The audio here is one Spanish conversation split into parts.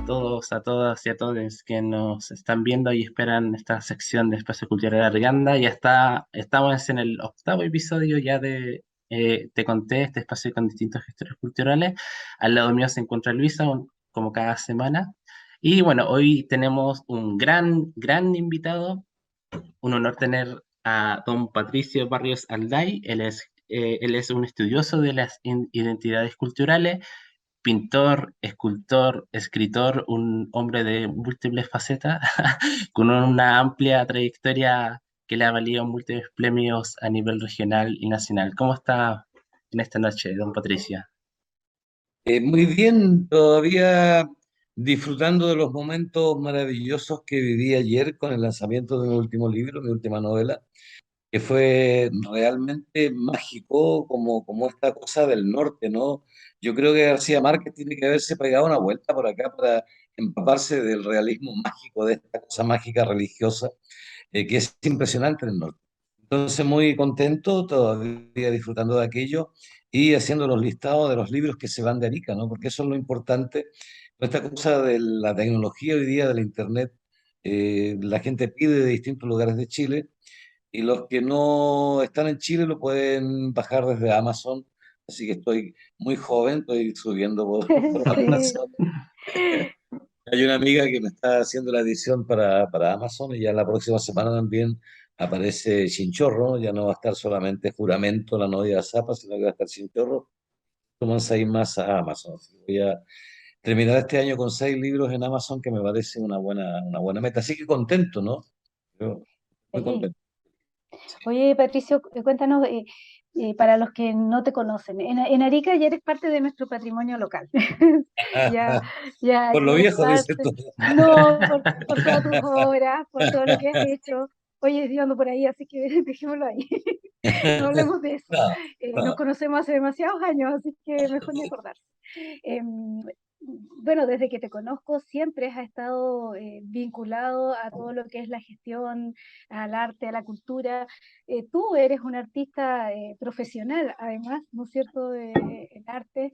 todos, a todas y a todos que nos están viendo y esperan esta sección de Espacio Cultural Arganda. Estamos en el octavo episodio ya de Te conté, este espacio con distintos gestores culturales. Al lado mío se encuentra Luisa, como cada semana. Y bueno, hoy tenemos un gran invitado, un honor tener a don Patricio Barrios Alday. Él es un estudioso de las identidades culturales, pintor, escultor, escritor, un hombre de múltiples facetas, con una amplia trayectoria que le ha valido múltiples premios a nivel regional y nacional. ¿Cómo está en esta noche, don Patricia? Muy bien, todavía disfrutando de los momentos maravillosos que viví ayer con el lanzamiento de mi último libro, mi última novela, que fue realmente mágico como esta cosa del norte, ¿no? Yo creo que García Márquez tiene que haberse pegado una vuelta por acá para empaparse del realismo mágico, de esta cosa mágica religiosa, que es impresionante en el norte. Entonces, muy contento, todavía disfrutando de aquello y haciendo los listados de los libros que se van de Arica, ¿no? Porque eso es lo importante. Esta cosa de la tecnología hoy día, del Internet, la gente pide de distintos lugares de Chile y los que no están en Chile lo pueden bajar desde Amazon. Así que estoy muy joven, estoy subiendo por Sí. Amazon. Hay una amiga que me está haciendo la edición para Amazon y ya la próxima semana también aparece Chinchorro, ya no va a estar solamente Juramento, la novia de Zapa, sino que va a estar Chinchorro. Toman 6 más a Amazon. Así que voy a terminar este año con 6 libros en Amazon, que me parece una buena meta. Así que contento, ¿no? Yo muy Sí. contento. Oye, Patricio, cuéntanos, para los que no te conocen, en Arica ya eres parte de nuestro patrimonio local. Ya, Por lo ya eres viejo, dices parte, tú. no, por todas tus obras, por todo lo que has hecho. Oye, yo ando por ahí, así que dejémoslo ahí. No hablemos de eso. No, Nos no. conocemos hace demasiados años, así que mejor ni acordarse. Em, bueno, desde que te conozco siempre has estado vinculado a todo lo que es la gestión, al arte, a la cultura. Tú eres un artista profesional, además, ¿no es cierto?, el arte,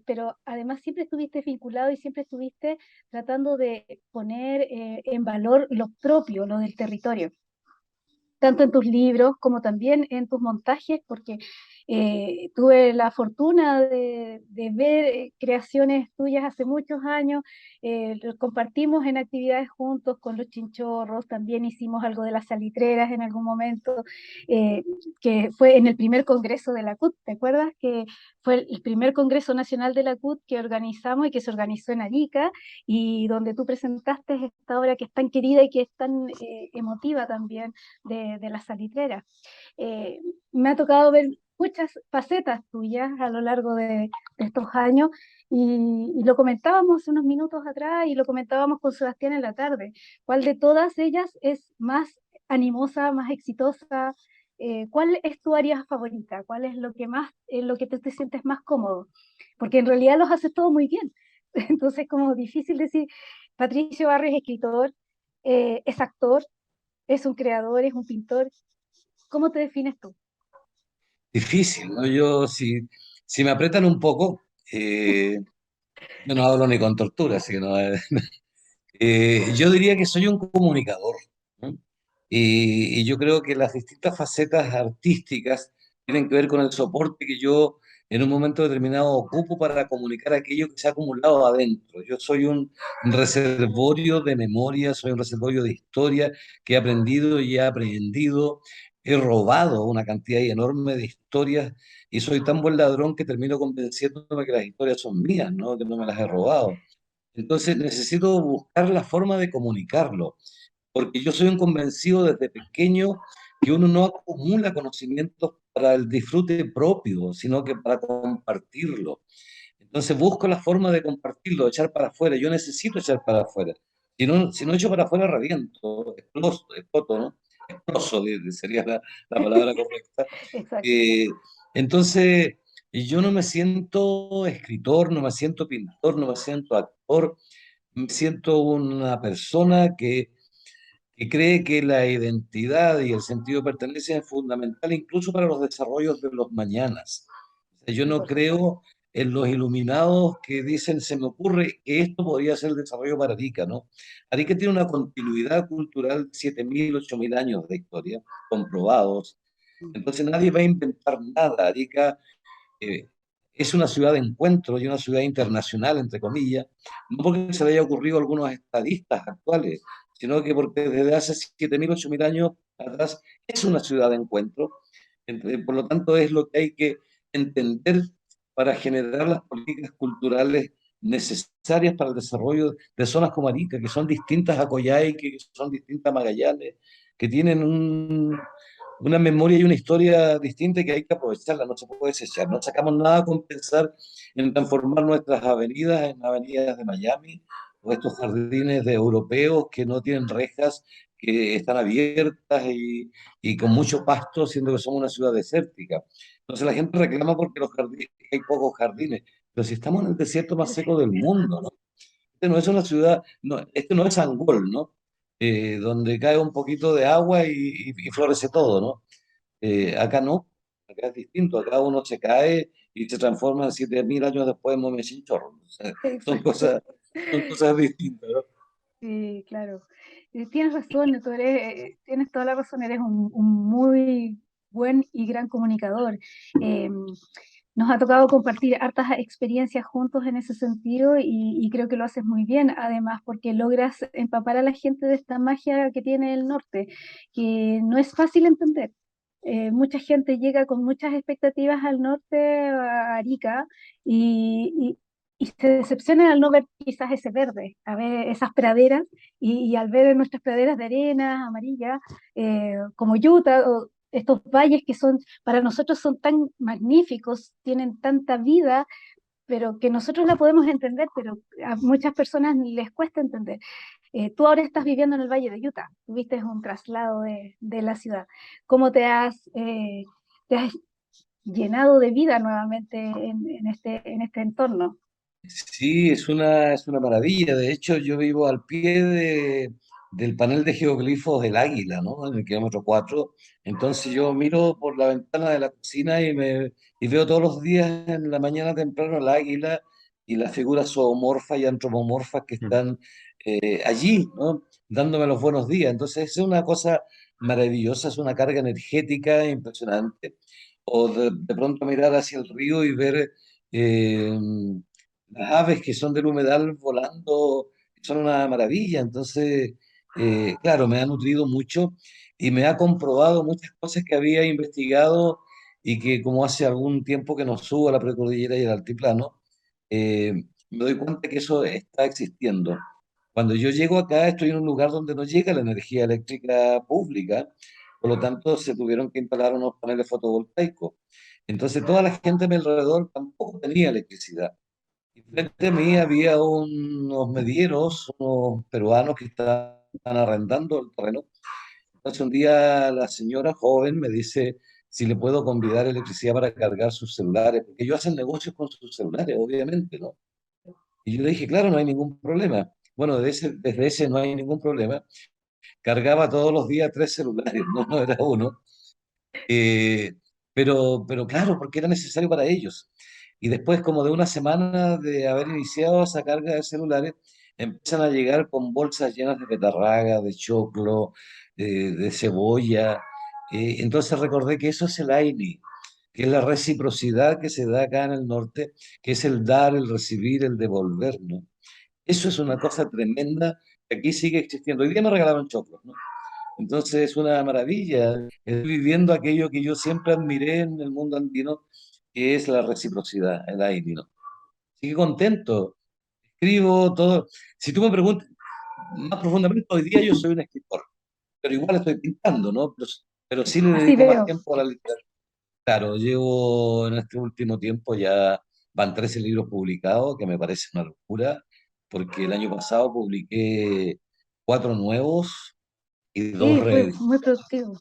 pero además siempre estuviste vinculado y siempre estuviste tratando de poner en valor lo propio, lo del territorio tanto en tus libros como también en tus montajes, porque tuve la fortuna de ver creaciones tuyas hace muchos años, lo compartimos en actividades juntos con los chinchorros, también hicimos algo de las salitreras en algún momento, eh, que fue en el primer congreso de la CUT, ¿te acuerdas? Que fue el primer congreso nacional de la CUT que organizamos y que se organizó en Arica y donde tú presentaste esta obra que es tan querida y que es tan emotiva también de las salitreras. Me ha tocado ver muchas facetas tuyas a lo largo de estos años y lo comentábamos unos minutos atrás y lo comentábamos con Sebastián en la tarde. ¿Cuál de todas ellas es más animosa, más exitosa? ¿Cuál es tu área favorita? ¿Cuál es lo que más, en lo que te sientes más cómodo? Porque en realidad los haces todo muy bien. Entonces, como difícil decir, Patricio Barrio es escritor, es actor, es un creador, es un pintor. ¿Cómo te defines tú? Difícil, ¿no? Si me apretan un poco, yo no hablo ni con tortura, así que no. Yo diría que soy un comunicador, ¿no? Y yo creo que las distintas facetas artísticas tienen que ver con el soporte que yo en un momento determinado ocupo para comunicar aquello que se ha acumulado adentro. Yo soy un reservorio de memoria, soy un reservorio de historia que he aprendido y he aprendido. He robado una cantidad enorme de historias y soy tan buen ladrón que termino convenciéndome que las historias son mías, ¿no? Que no me las he robado. Entonces necesito buscar la forma de comunicarlo, porque yo soy un convencido desde pequeño que uno no acumula conocimientos para el disfrute propio, sino que para compartirlo. Entonces busco la forma de compartirlo, de echar para afuera. Yo necesito echar para afuera. Si no echo para afuera, reviento, exploto, ¿no? Exploso sería la palabra correcta. Exacto. Eh, entonces, yo no me siento escritor, no me siento pintor, no me siento actor, me siento una persona que cree que la identidad y el sentido de pertenencia es fundamental incluso para los desarrollos de los mañanas. O sea, yo Y no por supuesto. creo en los iluminados que dicen, se me ocurre que esto podría ser el desarrollo para Arica, ¿no? Arica tiene una continuidad cultural de 7.000, 8.000 años de historia, comprobados. Entonces nadie va a inventar nada. Arica eh, es una ciudad de encuentro y una ciudad internacional, entre comillas, no porque se le haya ocurrido a algunos estadistas actuales, sino que porque desde hace 7.000, 8.000 años atrás es una ciudad de encuentro. Por lo tanto, es lo que hay que entender para generar las políticas culturales necesarias para el desarrollo de zonas como Arica, que son distintas a Coyhaique, que son distintas a Magallanes, que tienen una memoria y una historia distinta y que hay que aprovecharla, no se puede desechar. No sacamos nada con pensar en transformar nuestras avenidas en avenidas de Miami o estos jardines de europeos que no tienen rejas, que están abiertas y con mucho pasto, siendo que somos una ciudad desértica. Entonces la gente reclama porque los jardines, hay pocos jardines, pero si estamos en el desierto más seco del mundo, ¿no? Este no es una ciudad, no, este no es Angol, ¿no? Donde cae un poquito de agua y florece todo, ¿no? Acá no, acá es distinto, acá uno se cae y se transforma 7.000 años después en momia sin chorro. O sea, son Exacto. cosas, son cosas distintas, ¿no? Sí, claro. Tienes razón, tú tienes toda la razón, eres un muy buen y gran comunicador. Em, Nos ha tocado compartir hartas experiencias juntos en ese sentido y creo que lo haces muy bien, además porque logras empapar a la gente de esta magia que tiene el norte, que no es fácil entender. Mucha gente llega con muchas expectativas al norte, a Arica, y se decepcionan al no ver quizás ese verde, a ver esas praderas, y al ver nuestras praderas de arena amarilla, como Utah, o estos valles que son para nosotros son tan magníficos, tienen tanta vida, pero que nosotros la podemos entender, pero a muchas personas les cuesta entender. Tú ahora estás viviendo en el Valle de Utah, tuviste un traslado de la ciudad. ¿Cómo te has llenado de vida nuevamente en este entorno? Sí, es una maravilla. De hecho, yo vivo al pie del panel de geoglifos del Águila, ¿no? En el kilómetro 4. Entonces yo miro por la ventana de la cocina y veo todos los días en la mañana temprano el águila y las figuras zoomorfas y antropomorfas que están allí, ¿no? Dándome los buenos días. Entonces es una cosa maravillosa, es una carga energética impresionante. O de pronto mirar hacia el río y ver... eh, las aves que son del humedal volando son una maravilla. Entonces, claro, me ha nutrido mucho y me ha comprobado muchas cosas que había investigado y que como hace algún tiempo que no subo a la precordillera y el altiplano, eh, me doy cuenta que eso está existiendo. Cuando yo llego acá, estoy en un lugar donde no llega la energía eléctrica pública, por lo tanto se tuvieron que instalar unos paneles fotovoltaicos. Entonces toda la gente a mi alrededor tampoco tenía electricidad. Y frente a mí había unos medieros, unos peruanos que estaban arrendando el terreno. Entonces un día la señora joven me dice si le puedo convidar electricidad para cargar sus celulares, porque ellos hacen negocios con sus celulares, obviamente, ¿no? Y yo le dije, claro, no hay ningún problema. Bueno, desde ese no hay ningún problema. Cargaba todos los días 3 celulares, no era uno. Eh, pero claro, porque era necesario para ellos. Y después, como de una semana de haber iniciado esa carga de celulares, empiezan a llegar con bolsas llenas de betarraga, de choclo, de cebolla. Entonces recordé que eso es el AINI, que es la reciprocidad que se da acá en el norte, que es el dar, el recibir, el devolver, ¿no? Eso es una cosa tremenda que aquí sigue existiendo. Hoy día me regalaron choclos, ¿no? Entonces es una maravilla. Estoy viviendo aquello que yo siempre admiré en el mundo andino, que es la reciprocidad, el aire, ¿no? Así que contento. Escribo todo. Si tú me preguntas más profundamente, hoy día yo soy un escritor, pero igual estoy pintando, ¿no? Pero sí le Así dedico más veo. tiempo a la literatura. Claro, llevo en este último tiempo ya van 13 libros publicados, que me parece una locura, porque el año pasado publiqué 4 nuevos y dos Sí, fue reediciones. muy productivo.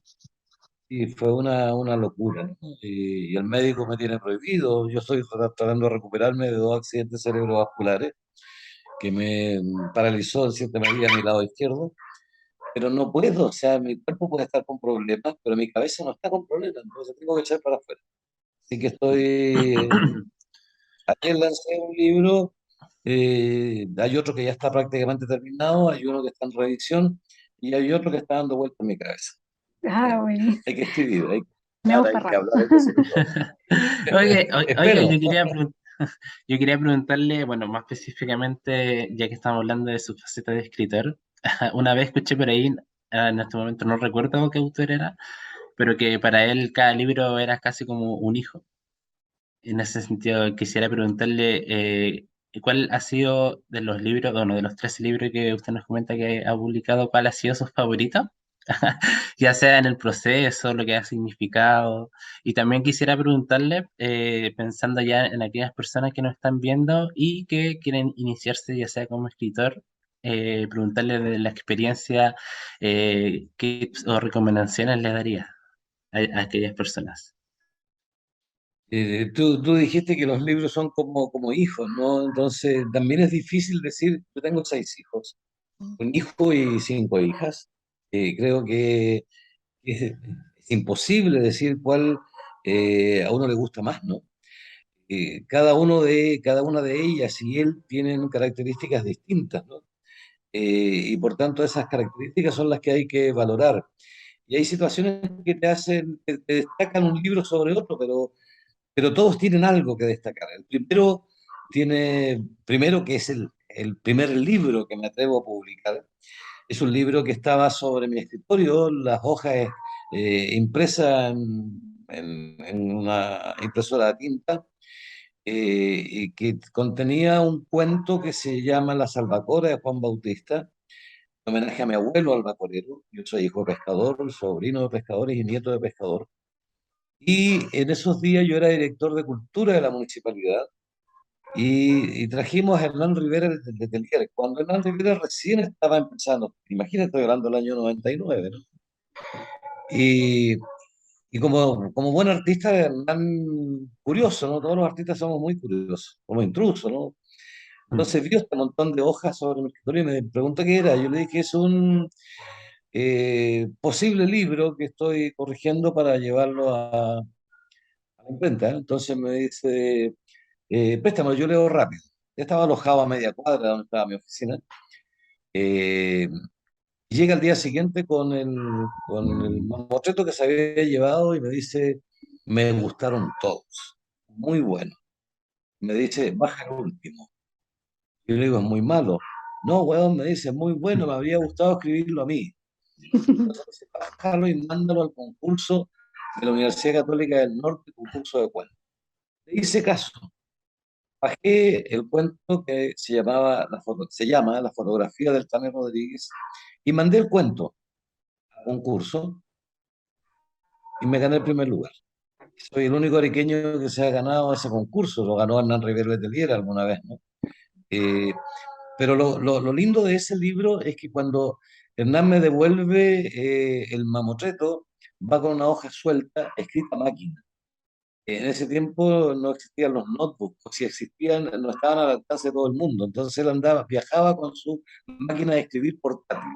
Y fue una locura, ¿no? Y el médico me tiene prohibido. Yo estoy tratando de recuperarme de 2 accidentes cerebrovasculares que me paralizó en cierta medida mi lado izquierdo, pero no puedo. O sea, mi cuerpo puede estar con problemas, pero mi cabeza no está con problemas, entonces tengo que echar para afuera. Así que estoy Ayer lancé un libro, hay otro que ya está prácticamente terminado, hay uno que está en revisión y hay otro que está dando vuelta en mi cabeza. Ah, buenísimo. Hay que escribir, Me gusta hay que rápido. hablar, hay que hacerlo todo. Oye, oiga, Espero. yo quería preguntarle, bueno, más específicamente, ya que estamos hablando de su faceta de escritor, una vez escuché por ahí, en este momento no recuerdo qué autor era, pero que para él cada libro era casi como un hijo. En ese sentido, quisiera preguntarle cuál ha sido de los libros, bueno, de los 13 libros que usted nos comenta que ha publicado, cuál ha sido su favorito, ya sea en el proceso, lo que ha significado. Y también quisiera preguntarle, pensando ya en aquellas personas que nos están viendo y que quieren iniciarse, ya sea como escritor, preguntarle de la experiencia, qué tips o recomendaciones le daría a aquellas personas. Tú dijiste que los libros son como hijos, ¿no? Entonces también es difícil decir, yo tengo 6 hijos, un hijo y 5 hijas. Creo que es imposible decir cuál a uno le gusta más, ¿no? Cada una de ellas y él tienen características distintas, ¿no? Y por tanto esas características son las que hay que valorar. Y hay situaciones que te hacen, que te destacan un libro sobre otro, pero todos tienen algo que destacar. El primero primero que es el primer libro que me atrevo a publicar, es un libro que estaba sobre mi escritorio, las hojas impresas en una impresora de tinta, y que contenía un cuento que se llama La Salvacora de Juan Bautista, en homenaje a mi abuelo albacorero. Yo soy hijo de pescador, sobrino de pescadores y nieto de pescador. Y en esos días yo era director de cultura de la municipalidad y trajimos a Hernán Rivera de Telier, cuando Hernán Rivera recién estaba empezando. Imagínate, estoy hablando del año 99, ¿no? Y, y como buen artista, Hernán, curioso, ¿no? Todos los artistas somos muy curiosos, como intrusos, ¿no? Mm. Entonces vio este montón de hojas sobre mi escritorio y me preguntó qué era. Yo le dije, es un posible libro que estoy corrigiendo para llevarlo a la imprenta. Entonces me dice, préstamelo, yo leo rápido. Ya estaba alojado a media cuadra donde estaba mi oficina. Eh, y llega el día siguiente con el mamotreto que se había llevado y me dice, me gustaron todos, muy bueno. Me dice, baja el último. Y yo le digo, es muy malo. No, weón, me dice, muy bueno, me habría gustado escribirlo a mí. Entonces dice, bájalo y mándalo al concurso de la Universidad Católica del Norte, concurso de cuentos. Le hice caso. Bajé el cuento que se llama La fotografía del Tane Rodríguez y mandé el cuento a concurso y me gané el primer lugar. Soy el único arequeño que se ha ganado ese concurso, lo ganó Hernán Rivera Letelier alguna vez, ¿no? Eh, pero lo lindo de ese libro es que cuando Hernán me devuelve el mamotreto, va con una hoja suelta, escrita a máquina. En ese tiempo no existían los notebooks, o si existían, no estaban al alcance de todo el mundo. Entonces él viajaba con su máquina de escribir portátil.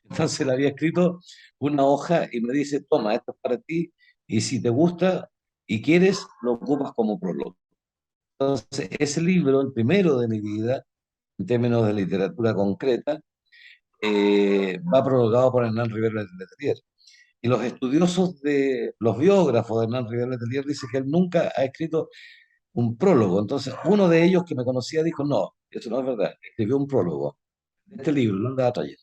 Entonces le había escrito una hoja y me dice, toma, esto es para ti, y si te gusta y quieres, lo ocupas como prólogo. Entonces, ese libro, el primero de mi vida, en términos de literatura concreta, va prologado por Hernán Rivera Letelier. Y los biógrafos de Hernán Rivera Letelier dicen que él nunca ha escrito un prólogo. Entonces, uno de ellos que me conocía dijo, no, eso no es verdad, escribió un prólogo de este libro, lo andaba trayendo.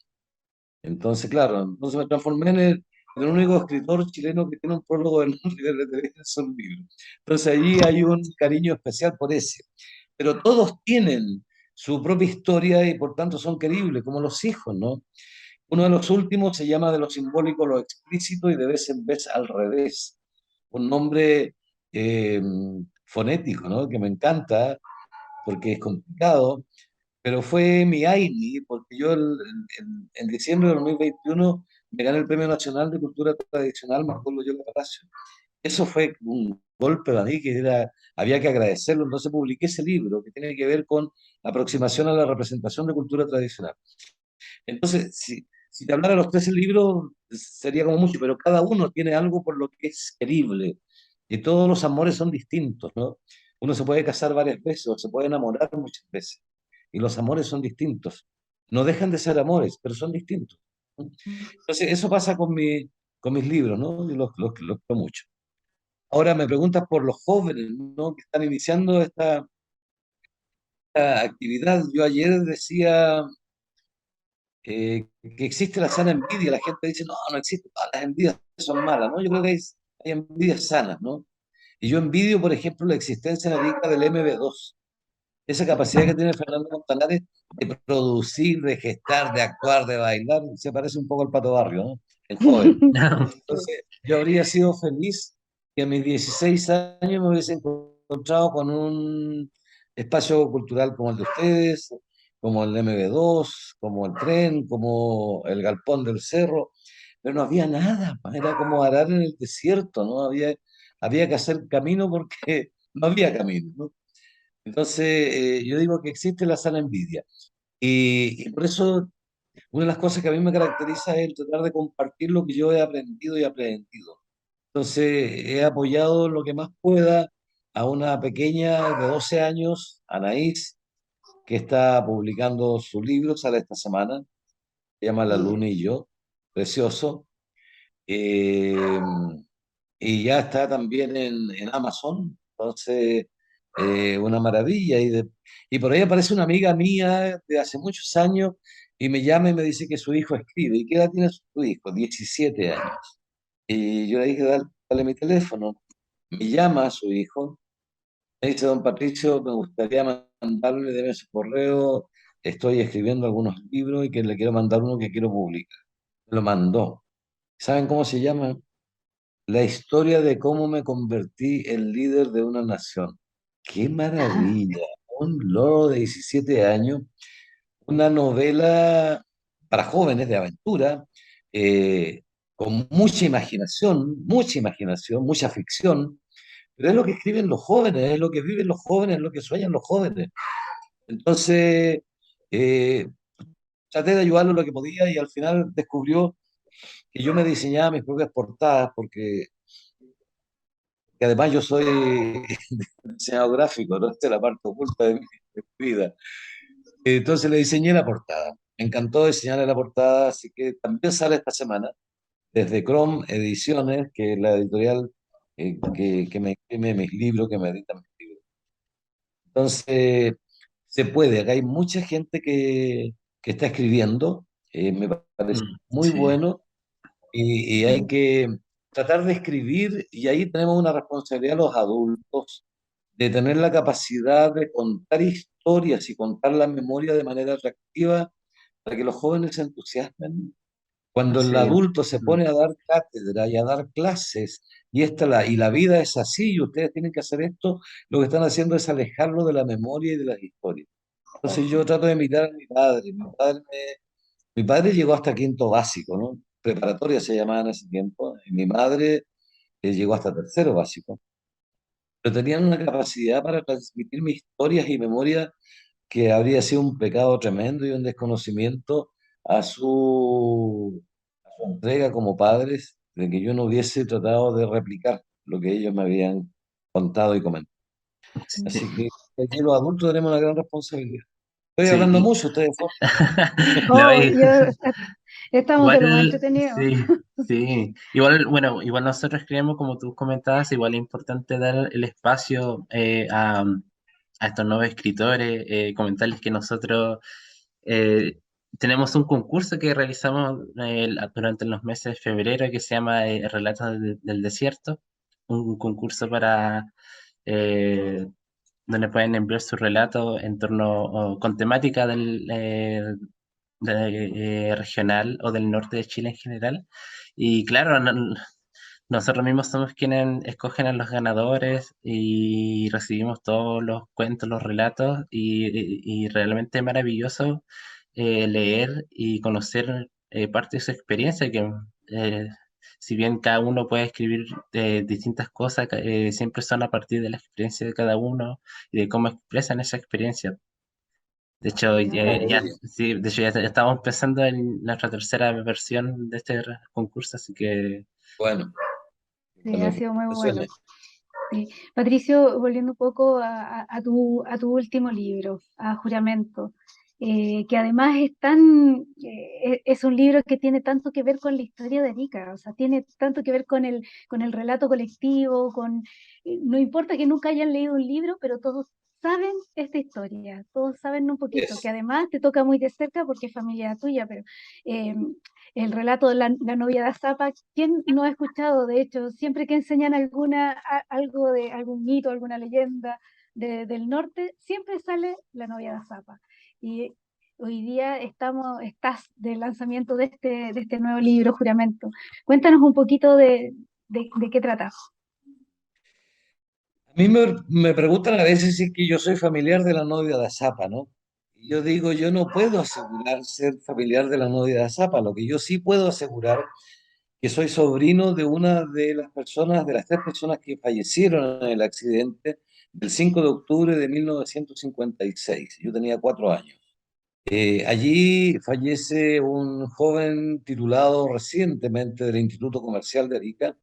Entonces, claro, entonces me transformé en el único escritor chileno que tiene un prólogo de Hernán Rivera Letelier en su libro. Entonces, allí hay un cariño especial por ese. Pero todos tienen su propia historia y por tanto son queribles, como los hijos, ¿no? Uno de los últimos se llama de lo simbólico lo explícito y de vez en vez al revés. Un nombre eh, fonético, ¿no? Que me encanta porque es complicado, pero fue mi AINI, porque yo en diciembre de 2021 me gané el Premio Nacional de Cultura Tradicional Marcelo Yoga Palacio. Eso fue un golpe para mí había que agradecerlo, entonces publiqué ese libro que tiene que ver con la aproximación a la representación de cultura tradicional. Entonces, si te hablara de los 13 libros, sería como mucho, pero cada uno tiene algo por lo que es querible, y todos los amores son distintos, ¿no? Uno se puede casar varias veces o se puede enamorar muchas veces. Y los amores son distintos. No dejan de ser amores, pero son distintos. Entonces, eso pasa con mis libros, ¿no? Y los quiero mucho. Ahora me preguntas por los jóvenes, ¿no? Que están iniciando esta actividad. Yo ayer decía que existe la sana envidia. La gente dice, no, no existe, todas las envidias son malas, ¿no? Yo creo que hay envidias sanas, ¿no? Y yo envidio, por ejemplo, la existencia en Arica del MB2, esa capacidad que tiene Fernando Montaner de producir, de gestar, de actuar, de bailar, se parece un poco al Pato Barrio, ¿no? El joven. Entonces, yo habría sido feliz que a mis 16 años me hubiese encontrado con un espacio cultural como el de ustedes, como el MB2, como el tren, como el Galpón del Cerro, pero no había nada, pa, era como arar en el desierto, ¿no? Había que hacer camino porque no había camino, ¿no? Entonces, yo digo que existe la sana envidia. Y por eso una de las cosas que a mí me caracteriza es el tratar de compartir lo que yo he aprendido y aprendido. Entonces, he apoyado lo que más pueda a una pequeña de 12 años, Anaís, que está publicando su libro, sale esta semana, se llama La Luna y yo, precioso. Eh, y ya está también en Amazon, entonces, una maravilla. Y por ahí aparece una amiga mía de hace muchos años y me llama y me dice que su hijo escribe. ¿Y qué edad tiene su hijo? 17 años. Y yo le dije, dale, dale mi teléfono. Me llama a su hijo, me dice, don Patricio, me gustaría mandarle, deme su correo, estoy escribiendo algunos libros y que le quiero mandar uno que quiero publicar. Me lo mandó. ¿Saben cómo se llama? La historia de cómo me convertí en líder de una nación. ¡Qué maravilla! Un loro de 17 años, una novela para jóvenes de aventura, eh, con mucha imaginación, mucha ficción, pero es lo que escriben los jóvenes, es lo que viven los jóvenes, es lo que sueñan los jóvenes. Entonces, eh, traté de ayudarlo en lo que podía y al final descubrió que yo me diseñaba mis propias portadas porque que además yo soy diseñador gráfico, ¿no? Esta es la parte oculta de mi vida. Entonces le diseñé la portada. Me encantó diseñarle la portada, así que también sale esta semana desde Chrome Ediciones, que es la editorial que me imprime mis libros, que me edita mis libros. Entonces, se puede. Acá hay mucha gente que está escribiendo. Me parece Mm, muy sí, bueno y hay que tratar de escribir y ahí tenemos una responsabilidad los adultos de tener la capacidad de contar historias y contar la memoria de manera atractiva para que los jóvenes se entusiasmen. Cuando el sí. adulto se Mm, pone a dar cátedra y a dar clases y la vida es así y ustedes tienen que hacer esto, lo que están haciendo es alejarlo de la memoria y de las historias. Entonces yo trato de imitar a mi padre. Mi padre llegó hasta quinto básico, ¿no? Preparatoria se llamaba en ese tiempo, y mi madre llegó hasta tercero básico. Pero tenían una capacidad para transmitir mis historias y memorias que habría sido un pecado tremendo y un desconocimiento a su entrega como padres, de que yo no hubiese tratado de replicar lo que ellos me habían contado y comentado. sí, Así que aquí los adultos tenemos una gran responsabilidad. Estoy sí, hablando mucho, ustedes. no, Oh, estamos de lo más igual, entretenido. sí, sí. Igual, bueno, igual nosotros creemos, como tú comentabas, igual es importante dar el espacio a estos nuevos escritores, comentarles que nosotros eh, tenemos un concurso que realizamos durante los meses de febrero que se llama Relatos del Desierto, un concurso para eh, donde pueden enviar su relato en torno o con temática regional o del norte de Chile en general. Y claro, nosotros mismos somos quienes escogen a los ganadores y recibimos todos los cuentos, los relatos y realmente es maravilloso leer y conocer parte de su experiencia que eh, si bien cada uno puede escribir distintas cosas, siempre son a partir de la experiencia de cada uno y de cómo expresan esa experiencia. De hecho, Sí, así es. sí, de hecho ya estamos empezando en nuestra tercera versión de este concurso, así que Bueno, Sí, ha bueno, sido muy eso es. bueno. Sí. Patricio, volviendo un poco a tu último libro, a Juramento, que además es un libro que tiene tanto que ver con la historia de Arica, o sea, tiene tanto que ver con el relato colectivo, no importa que nunca hayan leído un libro, pero todos saben esta historia, todos saben un poquito, que Es. además te toca muy de cerca porque es familia tuya, pero eh, el relato de la novia de Azapa, ¿quién no ha escuchado? De hecho, siempre que enseñan algo de algún mito, alguna leyenda del norte, siempre sale la novia de Azapa. Y hoy día estás del lanzamiento de este nuevo libro, Juramento. Cuéntanos un poquito de qué trata. A mí me preguntan a veces si es que yo soy familiar de la novia de Azapa, ¿no? Y yo digo, yo no puedo asegurar ser familiar de la novia de Azapa. Lo que yo sí puedo asegurar que soy sobrino de una de las personas, de las tres personas que fallecieron en el accidente del 5 de octubre de 1956. Yo tenía 4 años. Allí fallece un joven titulado recientemente del Instituto Comercial de Arica.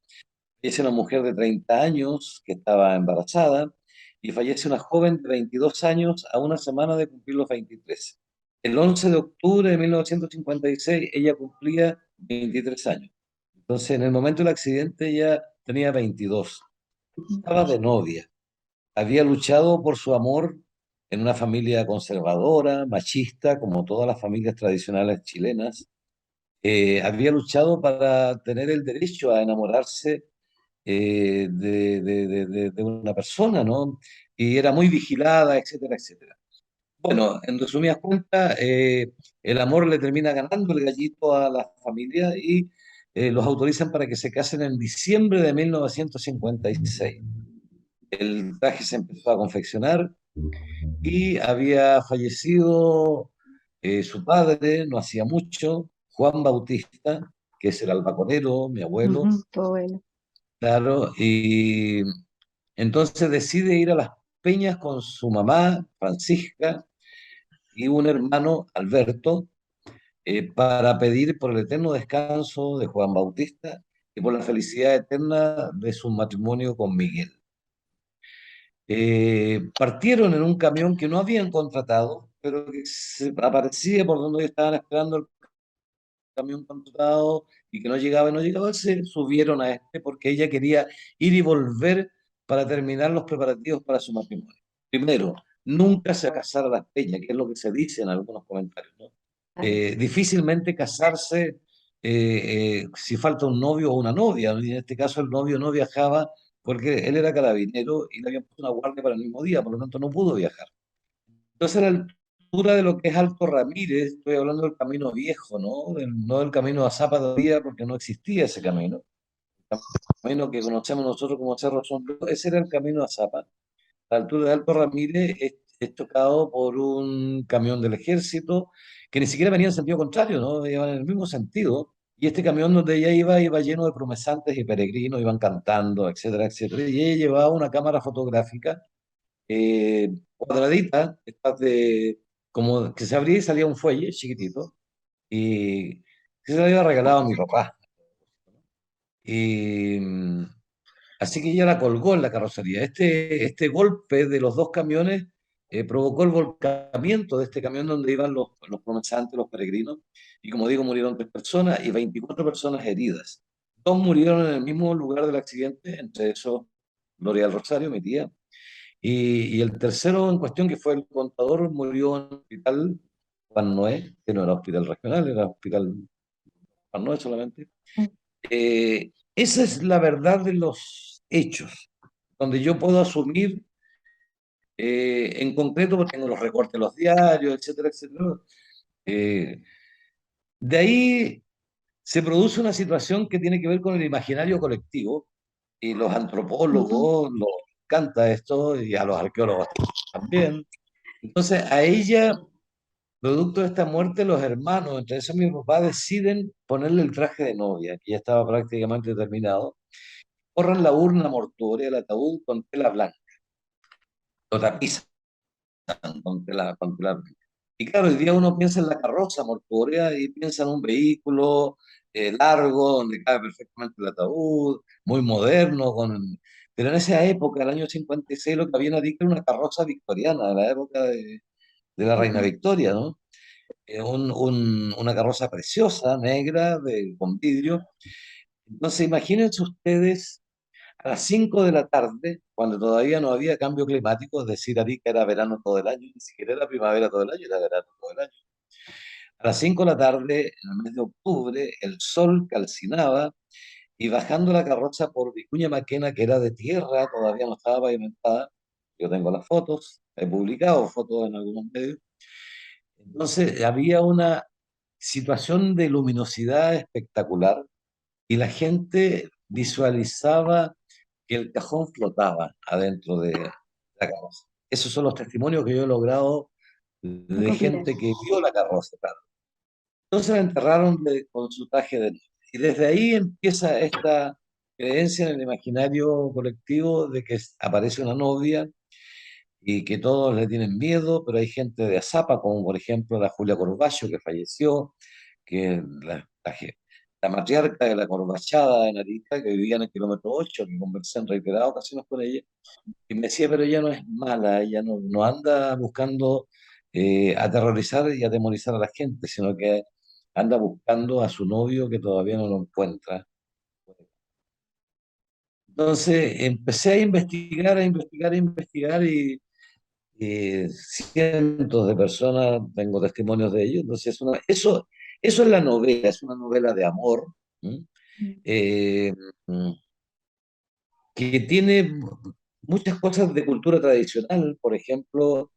Fallece una mujer de 30 años que estaba embarazada y fallece una joven de 22 años a una semana de cumplir los 23. El 11 de octubre de 1956 ella cumplía 23 años. Entonces, en el momento del accidente ella tenía 22. Estaba de novia. Había luchado por su amor en una familia conservadora, machista, como todas las familias tradicionales chilenas. Había luchado para tener el derecho a enamorarse de una persona, ¿no? Y era muy vigilada, etcétera, etcétera. Bueno, en resumidas cuentas, el amor le termina ganando el gallito a la familia y los autorizan para que se casen en diciembre de 1956. El traje se empezó a confeccionar y había fallecido su padre, no hacía mucho, Juan Bautista, que es el albaconero, mi abuelo, Ujú, todo bueno. claro, y entonces decide ir a las Peñas con su mamá, Francisca, y un hermano, Alberto, para pedir por el eterno descanso de Juan Bautista y por la felicidad eterna de su matrimonio con Miguel. Partieron en un camión que no habían contratado, pero que aparecía por donde estaban esperando el camión contratado y que no llegaba, se subieron a este porque ella quería ir y volver para terminar los preparativos para su matrimonio. Primero, nunca se va a casar a las peñas, que es lo que se dice en algunos comentarios, ¿no? Claro. Difícilmente casarse si falta un novio o una novia, ¿no? Y en este caso el novio no viajaba porque él era carabinero y le habían puesto una guardia para el mismo día, por lo tanto no pudo viajar. Entonces, a la altura de lo que es Alto Ramírez, estoy hablando del camino viejo, ¿no? No del camino a Zapa todavía, porque no existía ese camino. El camino que conocemos nosotros como Cerro Sombrío, ese era el camino a Zapa. A la altura de Alto Ramírez es tocado por un camión del ejército que ni siquiera venía en sentido contrario, ¿no? Iban en el mismo sentido. Y este camión donde ella iba lleno de promesantes y peregrinos, iban cantando, etcétera, etcétera. Y ella llevaba una cámara fotográfica cuadradita, estas de, como que se abría y salía un fuelle chiquitito, y que se lo había regalado a mi papá. Y así que ella la colgó en la carrocería. Este golpe de los dos camiones provocó el volcamiento de este camión donde iban los promesantes, los peregrinos, y como digo, murieron 3 personas y 24 personas heridas. Dos murieron en el mismo lugar del accidente, entre esos Gloria del Rosario, mi tía, y el tercero en cuestión, que fue el contador, murió en el hospital Juan Noé, que no era hospital regional, era hospital Juan Noé solamente. Esa es la verdad de los hechos, donde yo puedo asumir en concreto, porque tengo los recortes de los diarios, etcétera, etcétera. Eh, de ahí se produce una situación que tiene que ver con el imaginario colectivo, y los Ujú. antropólogos nos encanta esto, y a los arqueólogos también. Entonces, a ella, producto de esta muerte, los hermanos, entre esos mi papá, deciden ponerle el traje de novia, que ya estaba prácticamente terminado, forran la urna mortuoria, el ataúd con tela blanca, lo tapizan con tela blanca. Y claro, hoy día uno piensa en la carroza mortuoria y piensa en un vehículo largo, donde cabe perfectamente el ataúd, muy moderno, pero en esa época, el año 56, lo que había en Arica era una carroza victoriana, de la época de la Reina Ujú. Victoria, ¿no? Una carroza preciosa, negra, con vidrio. Entonces, imagínense ustedes a las 5 de la tarde, cuando todavía no había cambio climático, es decir, Arica era verano todo el año, ni siquiera era primavera todo el año, era verano todo el año. A las 5 de la tarde, en el mes de octubre, el sol calcinaba y bajando la carroza por Vicuña Maquena, que era de tierra, todavía no estaba pavimentada. Yo tengo las fotos, he publicado fotos en algunos medios. Entonces, había una situación de luminosidad espectacular y la gente visualizaba que el cajón flotaba adentro de la carroza. Esos son los testimonios que yo he logrado de Recopilar. gente que vio la carroza. Claro. Entonces la enterraron con su traje de novia. Y desde ahí empieza esta creencia en el imaginario colectivo de que aparece una novia y que todos le tienen miedo, pero hay gente de Azapa, como por ejemplo la Julia Corbacho, que falleció, que la matriarca de la Corbachada en Arica, que vivía en el kilómetro 8, que conversé en reiteradas ocasiones con ella, y me decía, pero ella no es mala, ella no anda buscando aterrorizar y atemorizar a la gente, sino que anda buscando a su novio que todavía no lo encuentra. Entonces empecé a investigar, a investigar, a investigar y cientos de personas, tengo testimonios de ellos. Entonces eso es la novela, es una novela de amor. ¿M? Mm. Eh, mm, que tiene muchas cosas de cultura tradicional, por ejemplo,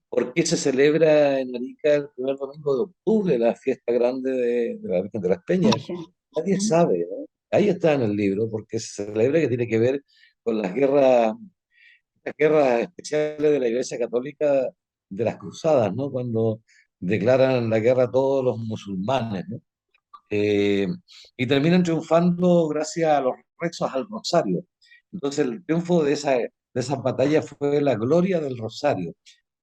¿por qué se celebra en Arica el primer domingo de octubre la fiesta grande de la Virgen de las Peñas? Virgen. Nadie Mm. sabe, ¿no? Ahí está en el libro, porque se celebra que tiene que ver con las guerras especiales de la Iglesia Católica de las Cruzadas, ¿no? Cuando declaran la guerra a todos los musulmanes, ¿no? eh, y terminan triunfando gracias a los rezos al rosario. Entonces el triunfo de esas batallas fue la gloria del rosario.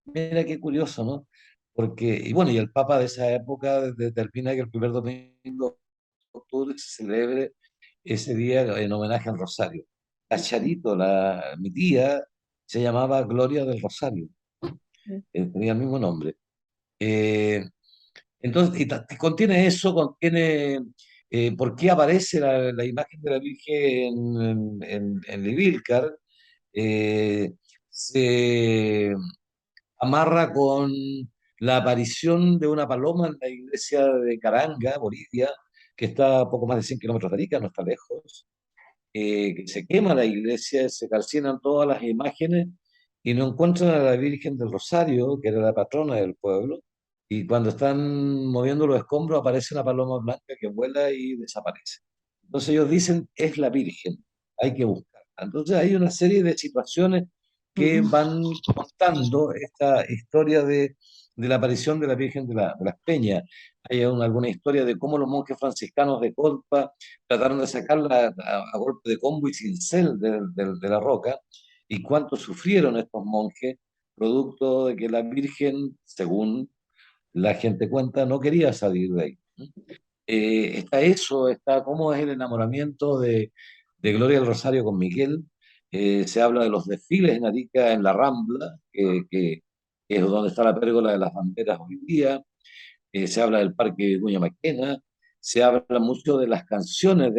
Mira qué curioso, ¿no? Porque, y bueno, y el Papa de esa época determina que el primer domingo de octubre se celebre ese día en homenaje al rosario. La Charito, mi tía, se llamaba Gloria del Rosario, Mm. tenía el mismo nombre. Eh, entonces, contiene eso, contiene por qué aparece la imagen de la Virgen en Livilcar, eh, se amarra con la aparición de una paloma en la iglesia de Caranga, Bolivia, que está a poco más de 100 kilómetros de Arica, no está lejos, que se quema la iglesia, se calcinan todas las imágenes y no encuentran a la Virgen del Rosario, que era la patrona del pueblo, y cuando están moviendo los escombros aparece una paloma blanca que vuela y desaparece. Entonces ellos dicen, es la Virgen, hay que buscarla. Entonces hay una serie de situaciones que Ujú. van contando esta historia de la aparición de la Virgen de las Peñas. Hay alguna historia de cómo los monjes franciscanos de Colpa trataron de sacarla a golpe de combo y cincel de la roca, y cuánto sufrieron estos monjes, producto de que la Virgen, según la gente cuenta, no quería salir de ahí. Está eso, está cómo es el enamoramiento de Gloria del Rosario con Miguel. Se habla de los desfiles en Arica, en la Rambla, que es donde está la pérgola de las banderas hoy día. Se habla del Parque Vicuña Maquena, se habla mucho de las canciones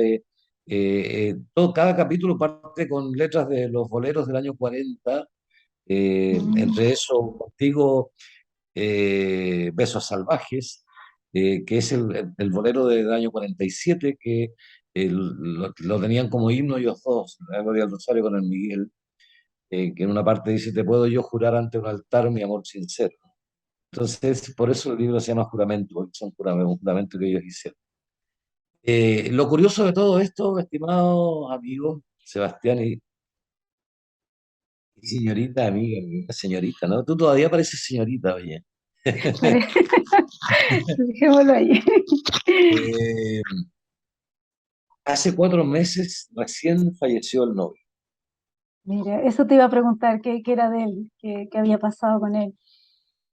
cada capítulo parte con letras de los boleros del año 40, Mm. entre eso Contigo, Besos Salvajes, que es el bolero del año 47, que lo tenían como himno ellos dos, la Gloria del Rosario con el Miguel, que en una parte dice, te puedo yo jurar ante un altar mi amor sincero. Entonces, por eso el libro se llama Juramento, porque son un juramento que ellos hicieron. Lo curioso de todo esto, estimados amigos, Sebastián y señorita amiga, señorita, ¿no? Tú todavía pareces señorita, oye. Pare- Dejémoslo ahí. Eh, Hace 4 meses recién falleció el novio. Mira, eso te iba a preguntar, ¿qué era de él? ¿Qué había pasado con él?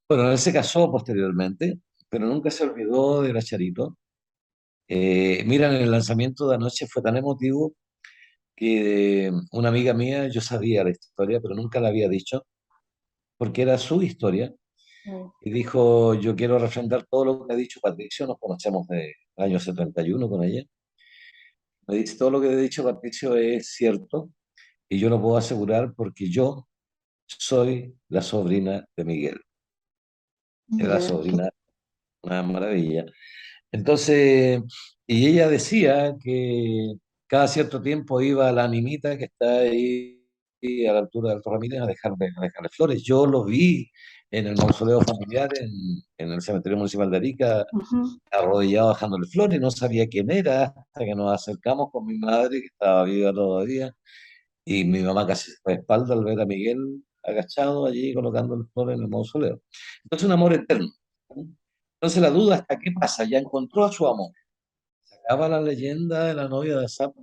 Bueno, él se casó posteriormente, pero nunca se olvidó de la Charito. Mira, en el lanzamiento de anoche fue tan emotivo que una amiga mía, yo sabía la historia, pero nunca la había dicho, porque era su historia, Mm. y dijo, yo quiero refrendar todo lo que ha dicho Patricio, nos conocemos de año 71 con ella, me dice, todo lo que ha dicho Patricio es cierto, y yo lo puedo asegurar porque yo soy la sobrina de Miguel, era la Ya. sobrina, una maravilla. Entonces, y ella decía que cada cierto tiempo iba a la animita que está ahí a la altura de Alto Ramírez a dejarle flores. Yo lo vi en el mausoleo familiar en el cementerio municipal de Arica, Ujú. arrodillado dejándole flores. No sabía quién era hasta que nos acercamos con mi madre, que estaba viva todavía, y mi mamá casi se fue de espalda al ver a Miguel agachado allí colocándole flores en el mausoleo. Entonces, un amor eterno. Entonces, la duda hasta qué pasa, ya encontró a su amor. ¿Se acaba la leyenda de la novia de Zapa?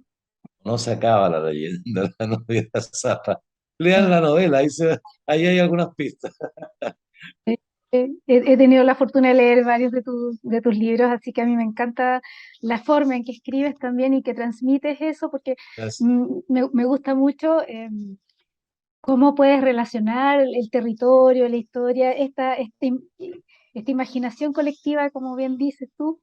No se acaba la leyenda de la novia de Zapa. Lean la novela, ahí hay algunas pistas. He tenido la fortuna de leer varios de tus libros, así que a mí me encanta la forma en que escribes también y que transmites eso, porque me gusta mucho cómo puedes relacionar el territorio, la historia, esta imaginación colectiva, como bien dices tú,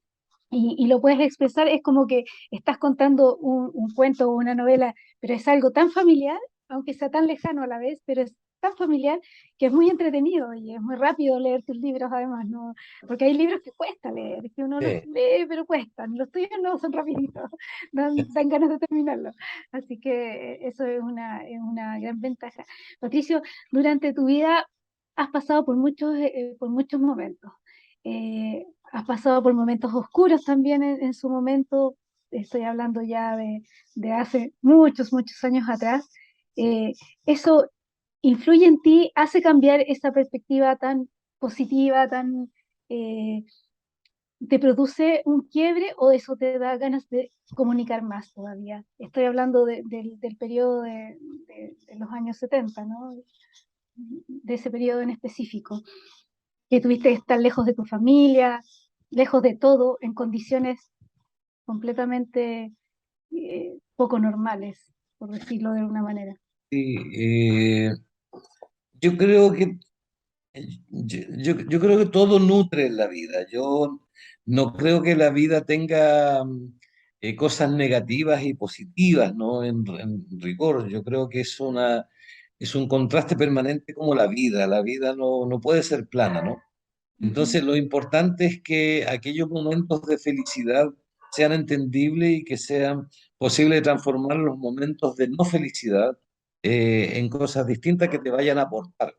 y lo puedes expresar, es como que estás contando un cuento o una novela, pero es algo tan familiar, aunque sea tan lejano a la vez, pero es tan familiar que es muy entretenido y es muy rápido leer tus libros además, ¿no? Porque hay libros que cuesta leer, que uno los Sí, lee pero cuestan, los tuyos no son rapiditos, dan ganas de terminarlos. Así que eso es una gran ventaja. Patricio, durante tu vida has pasado por muchos momentos. Has pasado por momentos oscuros también en su momento, estoy hablando ya de hace muchos, muchos años atrás. Eh, ¿Eso influye en ti, hace cambiar esa perspectiva tan positiva, eh, te produce un quiebre o eso te da ganas de comunicar más todavía? Estoy hablando del periodo de los años 70, ¿no? De ese periodo en específico, que tuviste que estar lejos de tu familia, lejos de todo, en condiciones completamente poco normales, por decirlo de alguna manera. sí, yo creo que yo creo que todo nutre la vida. Yo no creo que la vida tenga cosas negativas y positivas, ¿no? En rigor, yo creo que es un contraste permanente como la vida. La vida no puede ser plana, ¿no? Ujú. Entonces, lo importante es que aquellos momentos de felicidad sean entendibles y que sean posible transformar los momentos de no felicidad en cosas distintas que te vayan a aportar.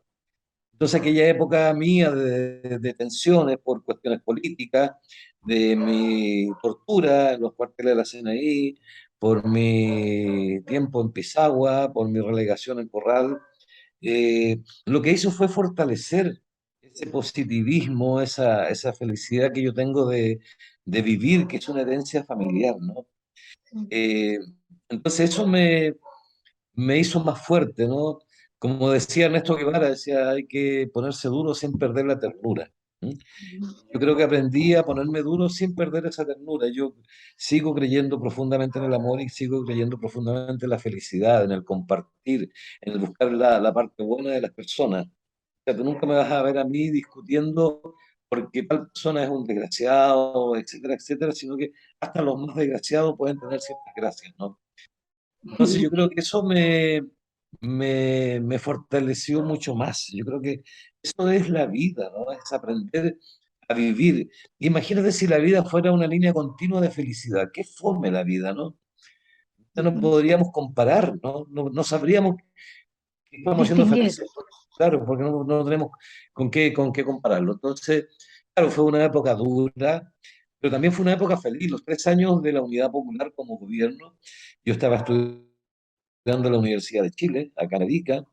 Entonces, aquella época mía de tensiones por cuestiones políticas, de mi tortura en los cuarteles de la CNI, por mi tiempo en Pisagua, por mi relegación en Corral, lo que hizo fue fortalecer ese positivismo, esa felicidad que yo tengo de vivir, que es una herencia familiar, ¿no? Sí. Eh, entonces, eso me hizo más fuerte, ¿no? Como decía Ernesto Guevara, decía, hay que ponerse duro sin perder la ternura. ¿M? Yo creo que aprendí a ponerme duro sin perder esa ternura. Yo sigo creyendo profundamente en el amor y sigo creyendo profundamente en la felicidad, en el compartir, en el buscar la parte buena de las personas. O sea, tú nunca me vas a ver a mí discutiendo porque tal persona es un desgraciado, etcétera, etcétera, sino que hasta los más desgraciados pueden tener ciertas gracias, ¿no? Entonces yo creo que eso me fortaleció mucho más. Yo creo que eso es la vida, ¿no? Es aprender a vivir. Imagínate si la vida fuera una línea continua de felicidad. Qué fome la vida, ¿no? Ya no Ujú. podríamos comparar, ¿no? No sabríamos que estamos siendo Distinguir. felices. Claro, porque no tenemos con qué compararlo. Entonces, claro, fue una época dura, pero también fue una época feliz. Los 3 años de la Unidad Popular como gobierno, yo estaba estudiando en la Universidad de Chile, acá en Arica.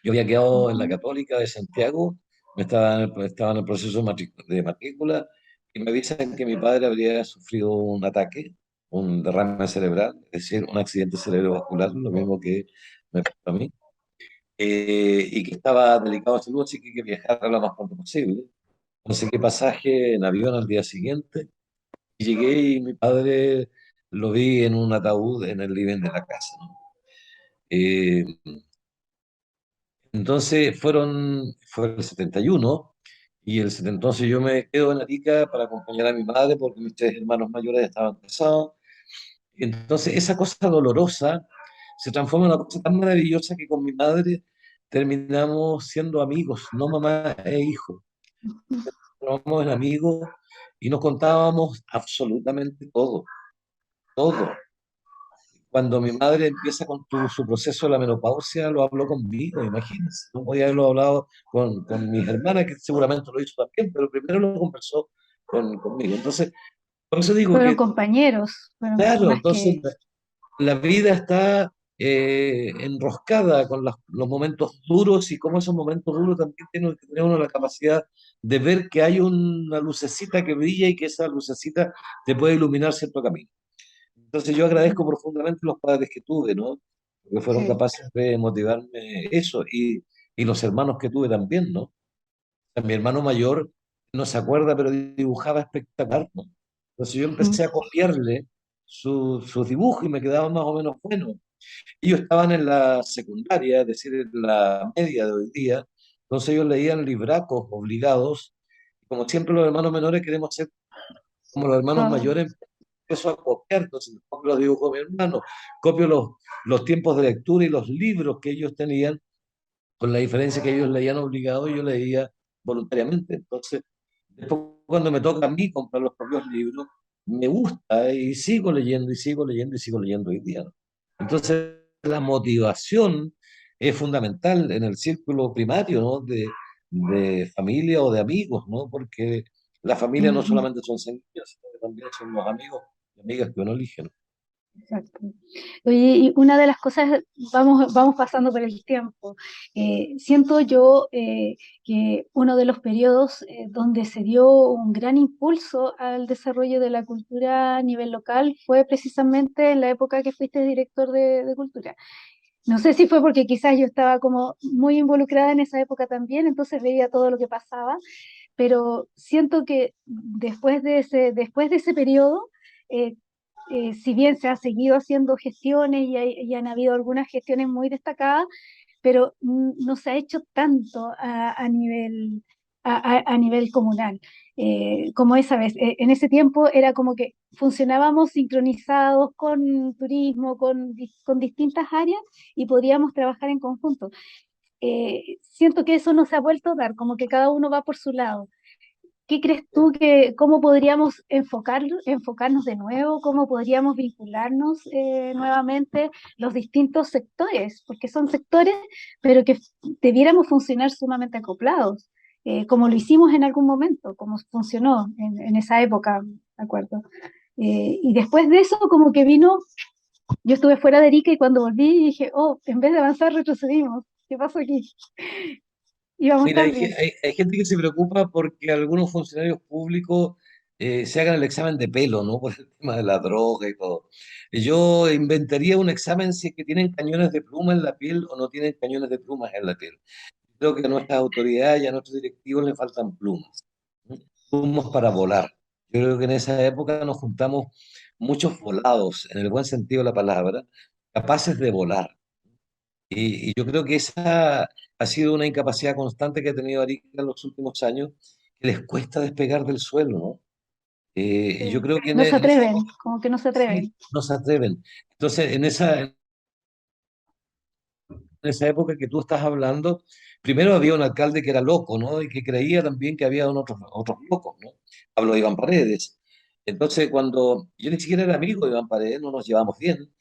Yo había quedado en la Ujú. Católica de Santiago, estaba en el proceso de matrícula y me avisan que mi padre habría sufrido un ataque, un derrame cerebral, es decir, un accidente cerebrovascular, lo mismo que me pasó a mí, y que estaba delicado de salud, así que hay que viajar lo más pronto posible. Conseguí pasaje en avión al día siguiente y llegué y mi padre lo vi en un ataúd en el living de la casa, ¿no? Eh, entonces fue el 71 y entonces yo me quedo en Arica para acompañar a mi madre porque mis tres hermanos mayores estaban casados. Entonces esa cosa dolorosa se transforma en una cosa tan maravillosa que con mi madre terminamos siendo amigos, no mamá e hijo. Éramos amigos y nos contábamos absolutamente todo, todo. Cuando mi madre empieza con su proceso de la menopausia, lo habló conmigo, imagínense. No podía haberlo hablado con mis hermanas, que seguramente lo hizo también, pero primero lo conversó conmigo. Entonces, por eso digo Fueron que, compañeros, fueron claro, más entonces que... la vida está enroscada con los momentos duros y como esos momentos duros también tiene que tener uno la capacidad de ver que hay una lucecita que brilla y que esa lucecita te puede iluminar cierto camino. Entonces yo agradezco profundamente los padres que tuve, ¿no? Porque fueron Sí. capaces de motivarme eso y los hermanos que tuve también, ¿no? O sea, mi hermano mayor no se acuerda, pero dibujaba espectacular, ¿no? Entonces yo Mm. empecé a copiarle sus dibujos y me quedaban más o menos buenos. Ellos estaban en la secundaria, es decir, en la media de hoy día, entonces ellos leían libracos obligados. Como siempre los hermanos menores queremos ser como los hermanos Oh, mayores, empiezo a copiar, entonces copio los dibujos de mi hermano, copio los tiempos de lectura y los libros que ellos tenían, con la diferencia que ellos leían obligados y yo leía voluntariamente. Entonces, después cuando me toca a mí comprar los propios libros, me gusta y sigo leyendo y sigo leyendo y sigo leyendo hoy día, ¿no? Entonces, la motivación es fundamental en el círculo primario, ¿no? De familia o de amigos, ¿no? Porque la familia no ujú. solamente son sanguíneos, sino que también son los amigos y amigas que uno elige, ¿no? Exacto. Oye, y una de las cosas, vamos pasando por el tiempo. Siento yo que uno de los periodos donde se dio un gran impulso al desarrollo de la cultura a nivel local fue precisamente en la época que fuiste director de cultura. No sé si fue porque quizás yo estaba como muy involucrada en esa época también, entonces veía todo lo que pasaba, pero siento que después de ese periodo, eh, si bien se ha seguido haciendo gestiones y han habido algunas gestiones muy destacadas, pero no se ha hecho tanto a nivel comunal como esa vez. En ese tiempo era como que funcionábamos sincronizados con turismo, con distintas áreas y podíamos trabajar en conjunto. Siento que eso no se ha vuelto a dar, como que cada uno va por su lado. ¿Qué crees tú cómo podríamos enfocarnos de nuevo? ¿Cómo podríamos vincularnos nuevamente los distintos sectores? Porque son sectores, pero que debiéramos funcionar sumamente acoplados, como lo hicimos en algún momento, como funcionó en esa época, ¿de acuerdo? Y después de eso, como que vino, yo estuve fuera de Arica y cuando volví dije, oh, en vez de avanzar, retrocedimos. ¿Qué pasó aquí? Íbamos Mira, tarde. hay gente que se preocupa porque algunos funcionarios públicos se hagan el examen de pelo, ¿no? Por el tema de la droga y todo. Yo inventaría un examen si es que tienen cañones de pluma en la piel o no tienen cañones de plumas en la piel. Creo que a nuestras autoridades y a nuestros directivos les faltan plumas, ¿no? Plumas para volar. Yo creo que en esa época nos juntamos muchos volados, en el buen sentido de la palabra, capaces de volar. Y yo creo que esa ha sido una incapacidad constante que ha tenido Arica en los últimos años, que les cuesta despegar del suelo, ¿no? Yo Sí. creo que No se en esa atreven, época como que no se sí atreven. no se atreven. Entonces, en esa época que tú estás hablando, primero había un alcalde que era loco, ¿no? Y que creía también que había otros locos, ¿no? Hablo de Iván Paredes. Entonces, cuando yo ni siquiera era amigo de Iván Paredes, no nos llevamos bien,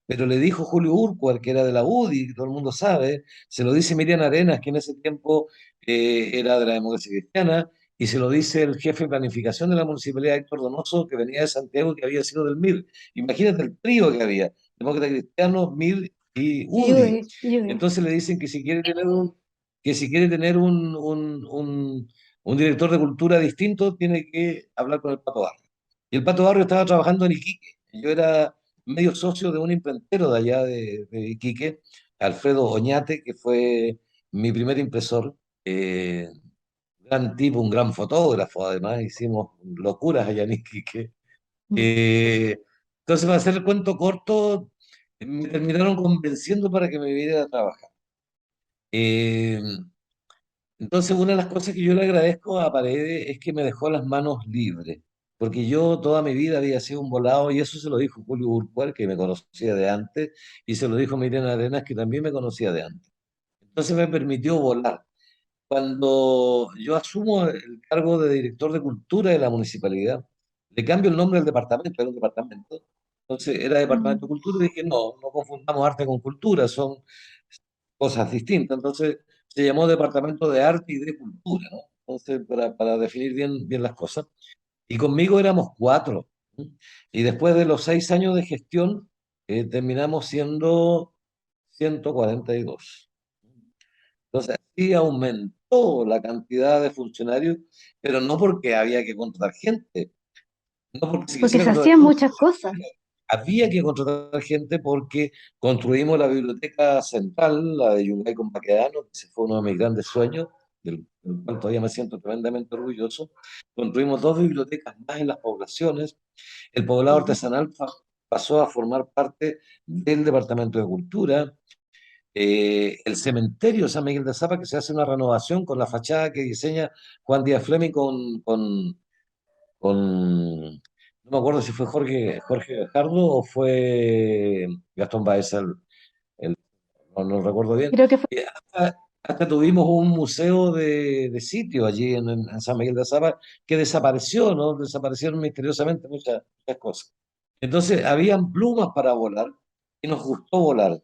pero le dijo Julio Urcuar, que era de la UDI, que todo el mundo sabe, se lo dice Miriam Arenas, que en ese tiempo era de la democracia cristiana, y se lo dice el jefe de planificación de la municipalidad, Héctor Donoso, que venía de Santiago, que había sido del MIR. Imagínate el trío que había, demócrata cristiano, MIR y UDI. Yuri. Entonces le dicen que si quiere tener un director de cultura distinto, tiene que hablar con el Pato Barrio. Y el Pato Barrio estaba trabajando en Iquique. Yo era medio socio de un imprentero de allá de Iquique, Alfredo Oñate, que fue mi primer impresor. Gran tipo, un gran fotógrafo, además, hicimos locuras allá en Iquique. Mm. Eh, entonces, para hacer el cuento corto, Me terminaron convenciendo para que me viniera a trabajar. Eh, entonces, una de las cosas que yo le agradezco a Paredes es que me dejó las manos libres, porque yo toda mi vida había sido un volado y eso se lo dijo Julio Urcual, que me conocía de antes, y se lo dijo Miriam Arenas, que también me conocía de antes. Entonces me permitió volar. Cuando yo asumo el cargo de director de cultura de la municipalidad, le cambio el nombre del departamento, era un departamento. Entonces era Departamento de Mm. Cultura y dije, no, no confundamos arte con cultura, son cosas distintas. Entonces se llamó Departamento de Arte y de Cultura, ¿no? Entonces, para definir bien las cosas. Y conmigo éramos cuatro. ¿Sí? Y después de los 6 años de gestión, terminamos siendo 142. Entonces, sí aumentó la cantidad de funcionarios, pero no porque había que contratar gente, no porque se Porque quisiera se contratar hacían gente, muchas cosas. había que contratar gente porque construimos la biblioteca central, la de Yungay con Baquedano, que ese fue uno de mis grandes sueños, del cual todavía me siento tremendamente orgulloso. Construimos 2 bibliotecas más en las poblaciones. El poblado Ujú. artesanal pasó a formar parte del Departamento de Cultura. El cementerio de San Miguel de Zapa, que se hace una renovación con la fachada que diseña Juan Díaz Fleming con no me acuerdo si fue Jorge Gajardo o fue Gastón Baeza, no recuerdo bien. Creo que fue. Y hasta tuvimos un museo de sitio allí en San Miguel de Zapa que desapareció, ¿no? Desaparecieron misteriosamente muchas cosas. Entonces, habían plumas para volar y nos gustó volar.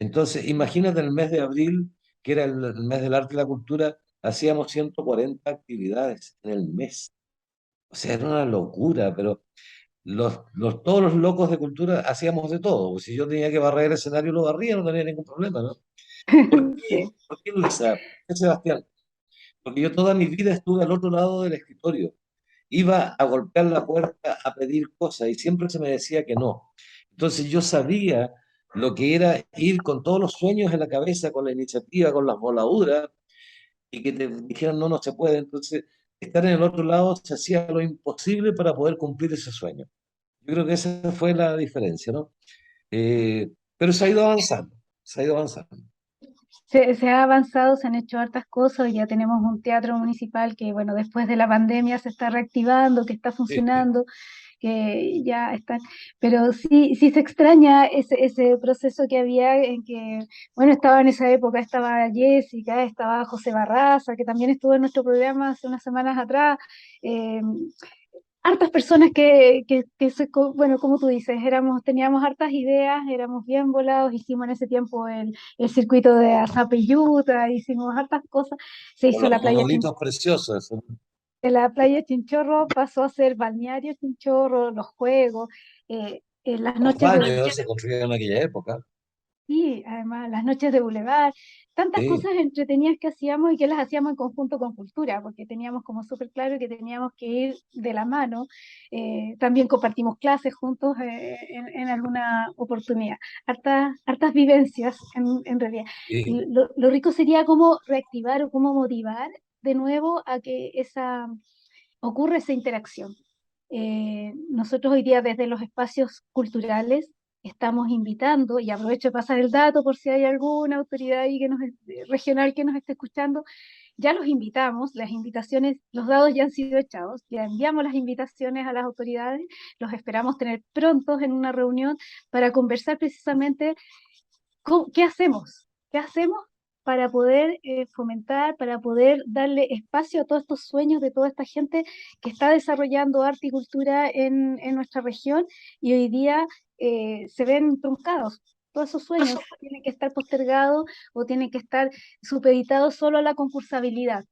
Entonces, imagínate el mes de abril, que era el mes del arte y la cultura, hacíamos 140 actividades en el mes. O sea, era una locura, pero todos los locos de cultura hacíamos de todo. Pues si yo tenía que barrer el escenario, lo barría, no tenía ningún problema, ¿no? ¿Por qué? Sí. ¿Por qué, Luisa? ¿Por qué, Sebastián? Porque yo toda mi vida estuve al otro lado del escritorio. Iba a golpear la puerta a pedir cosas y siempre se me decía que no. Entonces yo sabía lo que era ir con todos los sueños en la cabeza, con la iniciativa, con las voladuras, y que te dijeran no, no se puede. Entonces, estar en el otro lado se hacía lo imposible para poder cumplir ese sueño. Yo creo que esa fue la diferencia, ¿no? Pero se ha ido avanzando, se ha ido avanzando. Se ha avanzado, se han hecho hartas cosas, ya tenemos un teatro municipal que, bueno, después de la pandemia se está reactivando, que está Sí, funcionando, que ya están, pero sí, sí se extraña ese proceso que había en que, bueno, estaba en esa época, estaba Jessica, estaba José Barraza, que también estuvo en nuestro programa hace unas semanas atrás, eh, hartas personas bueno, como tú dices, teníamos hartas ideas, éramos bien volados, hicimos en ese tiempo el circuito de Azapeyuta, hicimos hartas cosas, se hizo los monolitos preciosos, la playa Chinchorro pasó a ser balneario Chinchorro, los juegos, las los noches de baños se construyeron en aquella época. sí, además las noches de Boulevard, tantas Sí. cosas entretenidas que hacíamos y que las hacíamos en conjunto con cultura, porque teníamos como súper claro que teníamos que ir de la mano. También compartimos clases juntos en alguna oportunidad. Hartas vivencias en realidad. Sí. Y lo rico sería cómo reactivar o cómo motivar de nuevo a que ocurra esa interacción. Nosotros hoy día desde los espacios culturales estamos invitando, y aprovecho de pasar el dato por si hay alguna autoridad ahí regional que nos esté escuchando, ya los invitamos, las invitaciones, los dados ya han sido echados, ya enviamos las invitaciones a las autoridades, los esperamos tener prontos en una reunión para conversar precisamente ¿qué hacemos? ¿Qué hacemos para poder fomentar, para poder darle espacio a todos estos sueños de toda esta gente que está desarrollando arte y cultura en nuestra región y hoy día se ven truncados? Todos esos sueños tienen que estar postergados o tienen que estar supeditados solo a la concursabilidad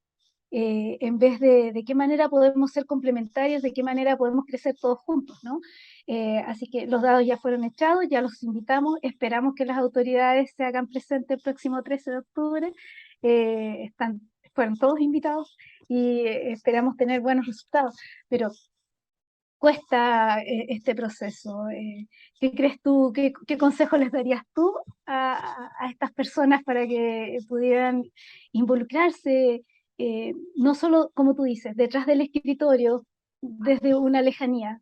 en vez de qué manera podemos ser complementarios, de qué manera podemos crecer todos juntos, ¿no? Así que los dados ya fueron echados, ya los invitamos, esperamos que las autoridades se hagan presentes el próximo 13 de octubre, fueron todos invitados y esperamos tener buenos resultados, pero cuesta este proceso. ¿Qué crees tú, qué consejo les darías tú a estas personas para que pudieran involucrarse, no solo, como tú dices, detrás del escritorio, desde una lejanía?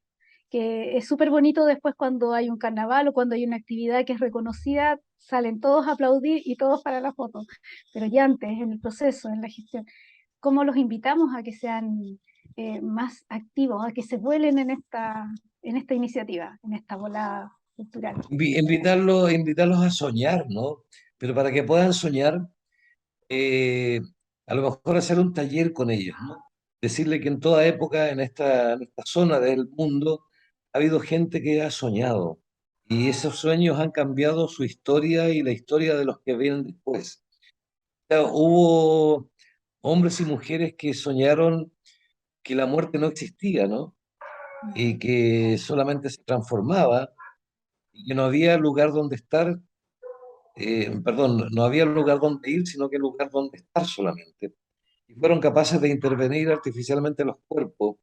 que es súper bonito después cuando hay un carnaval o cuando hay una actividad que es reconocida, salen todos a aplaudir y todos para la foto. Pero ya antes, en el proceso, en la gestión, ¿cómo los invitamos a que sean más activos, a que se vuelen en esta iniciativa, en esta bola cultural? Invitarlos a soñar, ¿no? Pero para que puedan soñar, eh, a lo mejor hacer un taller con ellos, ¿no? Decirle que en toda época, en esta zona del mundo, ha habido gente que ha soñado y esos sueños han cambiado su historia y la historia de los que vienen después. O sea, hubo hombres y mujeres que soñaron que la muerte no existía, ¿no? Y que solamente se transformaba y que no había lugar donde estar, perdón, no había lugar donde ir, sino que lugar donde estar solamente. Y fueron capaces de intervenir artificialmente los cuerpos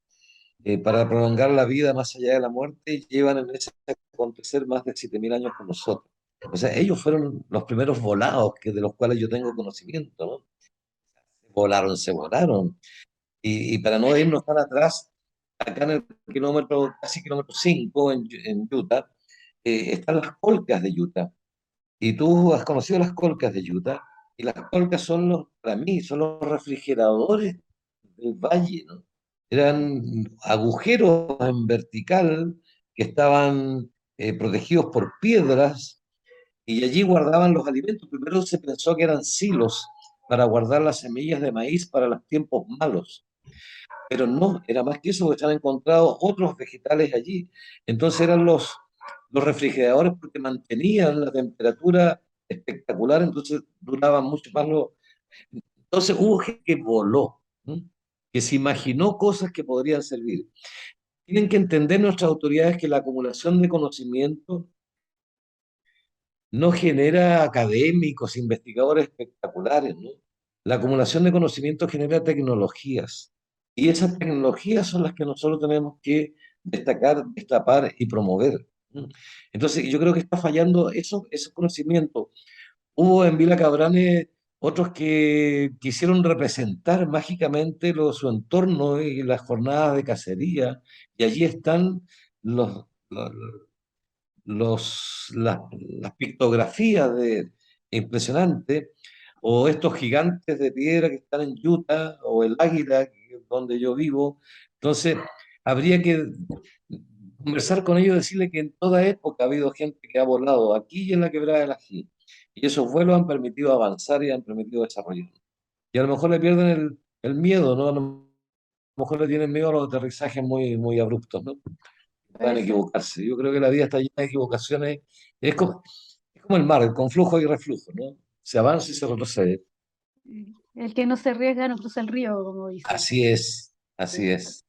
para prolongar la vida más allá de la muerte y llevan en ese acontecer más de 7.000 años con nosotros. O sea, ellos fueron los primeros volados que, de los cuales yo tengo conocimiento, ¿no? Volaron, se volaron. Y para no irnos tan atrás, acá en el kilómetro, casi kilómetro 5 en Utah, están las colcas de Utah. Y tú has conocido las colcas de Utah, y las colcas son para mí, son los refrigeradores del valle, ¿no? Eran agujeros en vertical que estaban protegidos por piedras y allí guardaban los alimentos. Primero se pensó que eran silos para guardar las semillas de maíz para los tiempos malos, pero no, era más que eso, porque se han encontrado otros vegetales allí. Entonces eran los refrigeradores porque mantenían la temperatura espectacular, entonces duraban mucho más. Entonces hubo gente que voló, ¿m? Que se imaginó cosas que podrían servir. Tienen que entender nuestras autoridades que la acumulación de conocimiento no genera académicos, investigadores espectaculares, ¿no? La acumulación de conocimiento genera tecnologías y esas tecnologías son las que nosotros tenemos que destacar, destapar y promover. ¿M? Entonces, yo creo que está fallando esos conocimientos. Hubo en Vila Cabrane otros que quisieron representar mágicamente su entorno y las jornadas de cacería, y allí están los, las pictografías impresionantes, o estos gigantes de piedra que están en Utah, o el águila, que es donde yo vivo. Entonces, habría que conversar con ellos, decirle que en toda época ha habido gente que ha volado aquí y en la quebrada del Ají. Y esos vuelos han permitido avanzar y han permitido desarrollar. Y a lo mejor le pierden el miedo, ¿no? A lo mejor le tienen miedo a los aterrizajes muy, muy abruptos, ¿no? Puedan Puede ser. equivocarse. Yo creo que la vida está llena de equivocaciones. Es como el mar, con flujo y reflujo, ¿no? Se avanza y se retrocede. El que no se arriesga no cruza el río, como dicen. Así es, Sí. así es,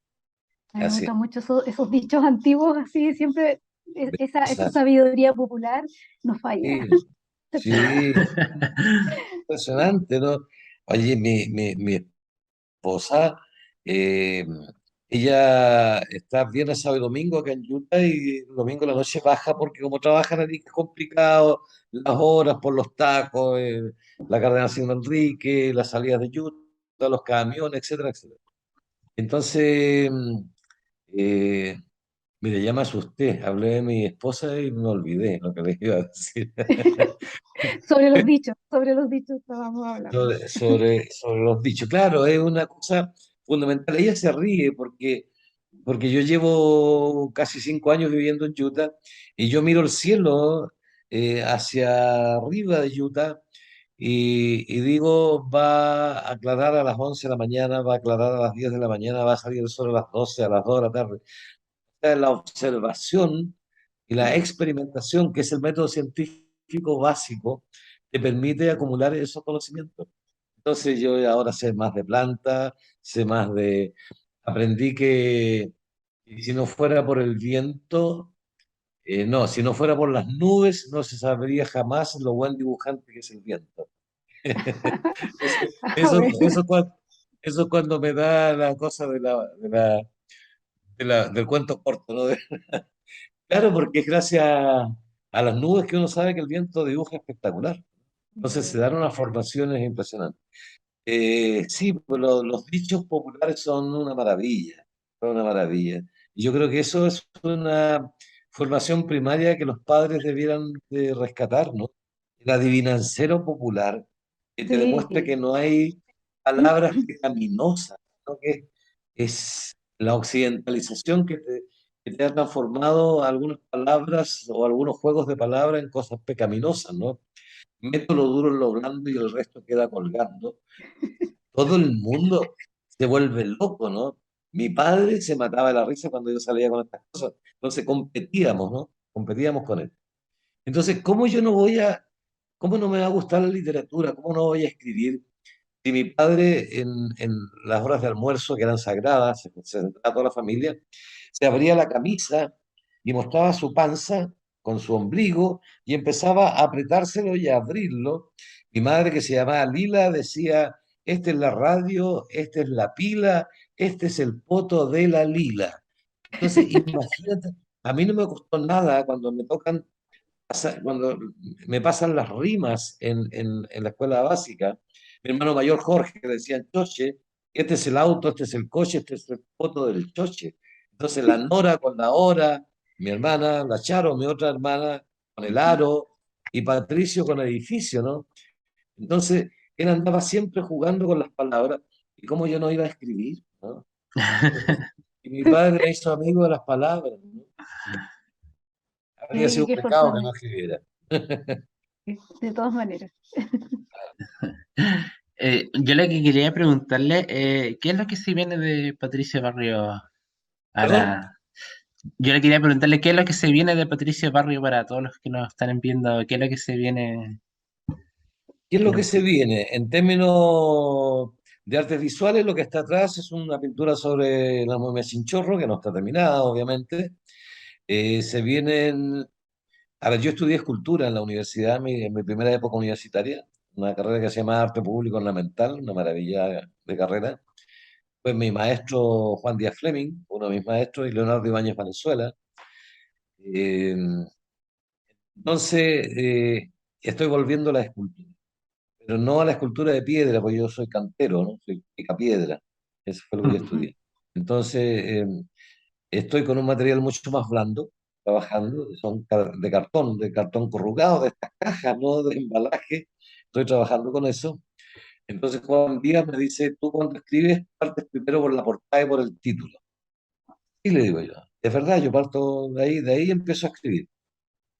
A mí me así es. gustan mucho esos dichos antiguos, así siempre esa Exacto. sabiduría popular no falla. Sí, sí, impresionante, ¿no? Oye, mi esposa, eh, ella está viernes, sábado y domingo acá en Utah y el domingo en la noche baja porque como trabajan allí es complicado, las horas por los tacos, la carrera San Enrique, las salidas de Utah, los camiones, etcétera, etcétera. Entonces, eh, mire, ya me asusté, hablé de mi esposa y me olvidé lo que les iba a decir. Sobre los dichos estábamos hablando. Sobre los dichos. Claro, es una cosa fundamental. Ella se ríe porque yo llevo casi 5 años viviendo en Utah y yo miro el cielo hacia arriba de Utah y digo, va a aclarar a las 11 de la mañana, va a aclarar a las 10 de la mañana, va a salir el sol a las 12, a las 2 de la tarde. O sea, la observación y la experimentación, que es el método científico básico, te permite acumular esos conocimientos. Entonces yo ahora sé más de planta, sé más de... Aprendí que si no fuera por el viento, no, si no fuera por las nubes, no se sabría jamás lo buen dibujante que es el viento. Eso, A eso, ver, eso, eso cuando me da la cosa del cuento corto, ¿no? Claro, porque es gracias a las nubes que uno sabe que el viento dibuja espectacular. Entonces se dan unas formaciones impresionantes. Sí, pues los dichos populares son una maravilla, son una maravilla. Y yo creo que eso es una formación primaria que los padres debieran de rescatar, ¿no? El adivinancero popular, que te demuestra que Sí, no hay palabras pecaminosas, ¿no? Que es la occidentalización que te ha transformado algunas palabras o algunos juegos de palabras en cosas pecaminosas, ¿no? Meto lo duro en lo blando y el resto queda colgando. Todo el mundo se vuelve loco, ¿no? Mi padre se mataba de la risa cuando yo salía con estas cosas. Entonces competíamos, ¿no? Competíamos con él. Entonces, ¿cómo no me va a gustar la literatura? ¿Cómo no voy a escribir? Si mi padre en las horas de almuerzo, que eran sagradas, se sentaba toda la familia, se abría la camisa y mostraba su panza con su ombligo y empezaba a apretárselo y a abrirlo. Mi madre, que se llamaba Lila, decía, esta es la radio, esta es la pila, este es el poto de la Lila. Entonces, imagínate, a mí no me costó nada cuando me pasan las rimas en la escuela básica. Mi hermano mayor Jorge que decía choche, este es el auto, este es el coche, este es el poto del choche. Entonces la Nora con la hora, mi hermana, la Charo, mi otra hermana, con el aro, y Patricio con el edificio, ¿no? Entonces él andaba siempre jugando con las palabras, y cómo yo no iba a escribir, ¿no? Y mi padre me hizo amigo de las palabras, ¿no? Habría sido sí, un qué pecado que fortuna, no escribiera. de todas maneras. Yo lo que quería preguntarle, ¿qué es lo que se viene de Patricio Barrio ¿Perdón? para... Yo le quería preguntarle qué es lo que se viene de Patricio Barrio para todos los que nos están viendo, qué es lo que se viene ¿Qué es lo en que un se futuro. viene? En términos de artes visuales, lo que está atrás es una pintura sobre la momia Chinchorro, que no está terminada, obviamente. Se vienen... A ver, yo estudié escultura en la universidad, en mi primera época universitaria, una carrera que se llama Arte Público Ornamental, una maravilla de carrera. Pues mi maestro Juan Díaz Fleming, uno de mis maestros, y Leonardo Ibáñez Valenzuela. Eh, entonces, estoy volviendo a la escultura. Pero no a la escultura de piedra, porque yo soy cantero, ¿no? Soy piedra. Eso fue lo que yo estudié. Entonces, estoy con un material mucho más blando, trabajando, de cartón corrugado, de estas cajas, ¿no? De embalaje. Estoy trabajando con eso. Entonces, Juan Díaz me dice, tú cuando escribes, partes primero por la portada y por el título. Y le digo yo, es verdad, yo parto de ahí empiezo a escribir.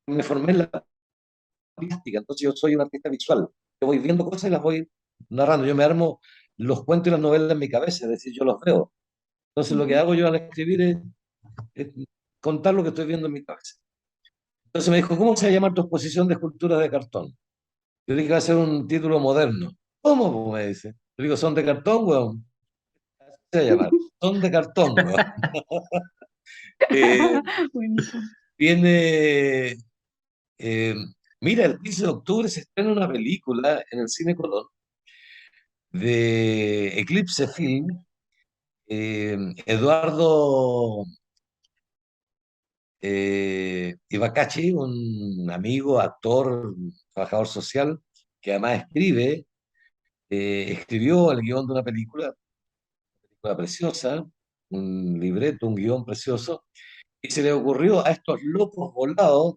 Me formé en la plástica, entonces yo soy un artista visual. Yo voy viendo cosas y las voy narrando. Yo me armo los cuentos y las novelas en mi cabeza, es decir, yo los veo. Entonces lo que Ujú. hago yo al escribir es contar lo que estoy viendo en mi cabeza. Entonces me dijo, ¿cómo se va a llamar tu exposición de esculturas de cartón? Yo dije que va a ser un título moderno. ¿Cómo? Me dice. Yo digo, ¿son de cartón, weón? Se va a llamar. Son de cartón, weón. Eh, Buenísimo. viene, eh, mira, el 15 de octubre se estrena una película en el Cine Colón de Eclipse Film. Eduardo Ibacachi, un amigo, actor, trabajador social, que además escribió el guión de una película preciosa, un libreto, un guión precioso, y se le ocurrió a estos locos volados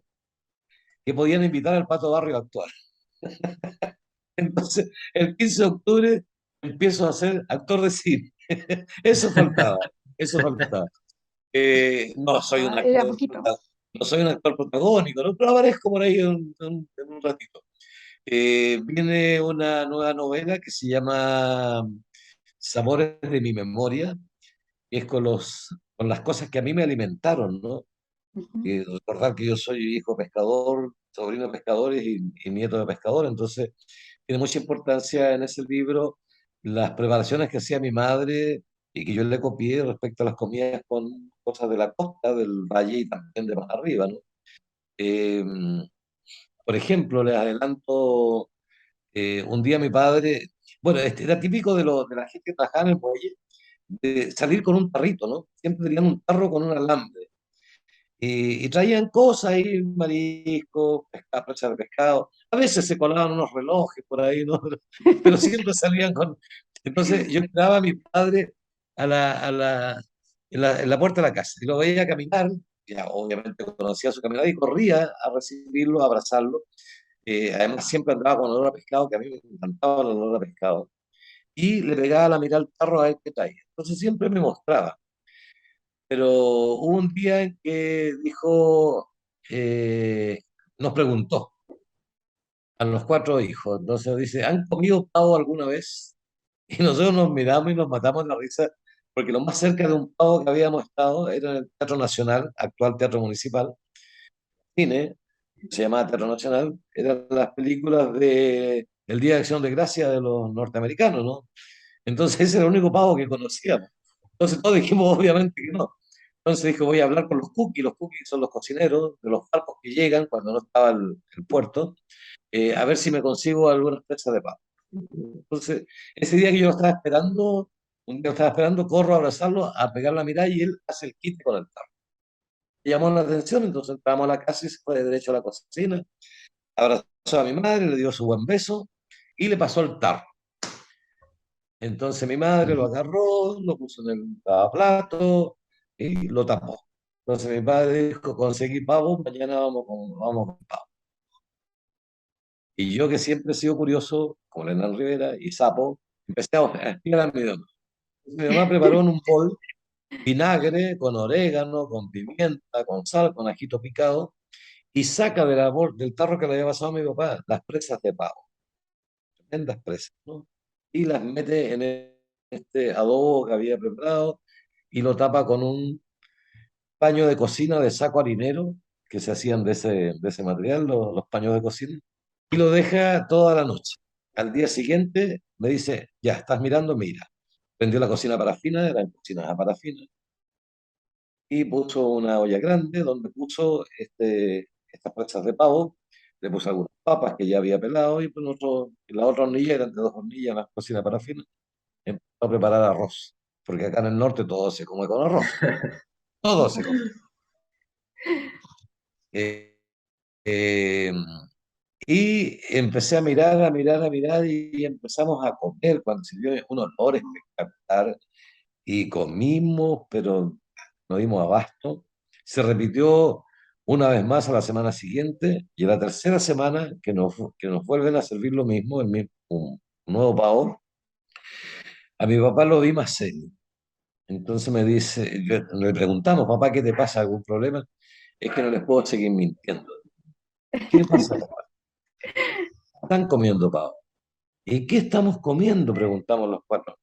que podían invitar al Pato Barrio a actuar. Entonces, el 15 de octubre empiezo a ser actor de cine. Eso faltaba, eso faltaba. No soy un Ah, era actor, poquito. no soy un actor protagónico, ¿no? Pero aparezco por ahí en un ratito. Viene una nueva novela que se llama Sabores de mi memoria, que es con las cosas que a mí me alimentaron, ¿no? Ujú. Recordar que yo soy hijo pescador, sobrino de pescadores y nieto de pescador, entonces tiene mucha importancia en ese libro las preparaciones que hacía mi madre y que yo le copié respecto a las comidas con cosas de la costa, del valle y también de más arriba, ¿no? Eh, por ejemplo, les adelanto, un día mi padre, bueno, este era típico de la gente que trabajaba en el muelle, de salir con un tarrito, ¿no? Siempre tenían un tarro con un alambre. Y traían cosas ahí, mariscos, pescado, presas de pescado. A veces se colaban unos relojes por ahí, ¿no? Pero siempre salían con... Entonces yo esperaba a mi padre a la en la puerta de la casa. Y lo veía caminar, ya obviamente conocía su caminada y corría a recibirlo, a abrazarlo. Además siempre andaba con olor a pescado, que a mí me encantaba el olor a pescado. Y le pegaba la mirada al tarro a ver qué traía. Entonces siempre me mostraba. Pero hubo un día en que dijo, eh, nos preguntó a los cuatro hijos, entonces dice, ¿han comido pavo alguna vez? Y nosotros nos miramos y nos matamos la risa, porque lo más cerca de un pavo que habíamos estado era en el Teatro Nacional, actual Teatro Municipal, cine, se llamaba Teatro Nacional, eran las películas de el Día de Acción de Gracia de los norteamericanos, ¿no? Entonces ese era el único pavo que conocíamos. Entonces todos dijimos obviamente que no. Entonces dijo, voy a hablar con los cookies son los cocineros de los barcos que llegan cuando no estaba el puerto, a ver si me consigo algunas presas de pavo. Entonces, ese día que yo lo estaba esperando, un día lo estaba esperando, corro a abrazarlo, a pegar la mirada y él hace el quite con el tarro. Me llamó la atención, entonces entramos a la casa y se fue de derecho a la cocina, abrazó a mi madre, le dio su buen beso y le pasó el tarro. Entonces mi madre lo agarró, lo puso en el lavaplato y lo tapó. Entonces mi padre dijo, conseguí pavo, mañana vamos con pavo. Y yo que siempre he sido curioso, como Hernán Rivera y sapo, empecé a espiar a mi mamá. Mi mamá preparó en un bol vinagre con orégano, con pimienta, con sal, con ajito picado, y saca del tarro que le había pasado a mi papá las presas de pavo, tremendas presas, ¿no? Y las mete en este adobo que había preparado y lo tapa con un paño de cocina de saco harinero que se hacían de ese material, los paños de cocina, y lo deja toda la noche. Al día siguiente me dice, ya, ¿estás mirando? Mira. Prendió la cocina parafina, eran cocinas a parafina, y puso una olla grande donde puso estas presas de pavo, le puso algunas papas que ya había pelado y pues la otra hornilla, eran de dos hornillas, la cocina parafina, empezó a preparar arroz, porque acá en el norte todo se come con arroz, todo se come. Eh, eh, y empecé a mirar, a mirar, a mirar y empezamos a comer cuando se dio un olor espectacular y comimos, pero no dimos abasto. Se repitió una vez más a la semana siguiente y a la tercera semana que nos vuelven a servir lo mismo, un nuevo pavo. A mi papá lo vi más serio. Entonces me dice, le preguntamos, papá, ¿qué te pasa? ¿Algún problema? Es que no les puedo seguir mintiendo. ¿Qué pasa, papá? Están comiendo pavo. ¿Y qué estamos comiendo? Preguntamos los cuatro.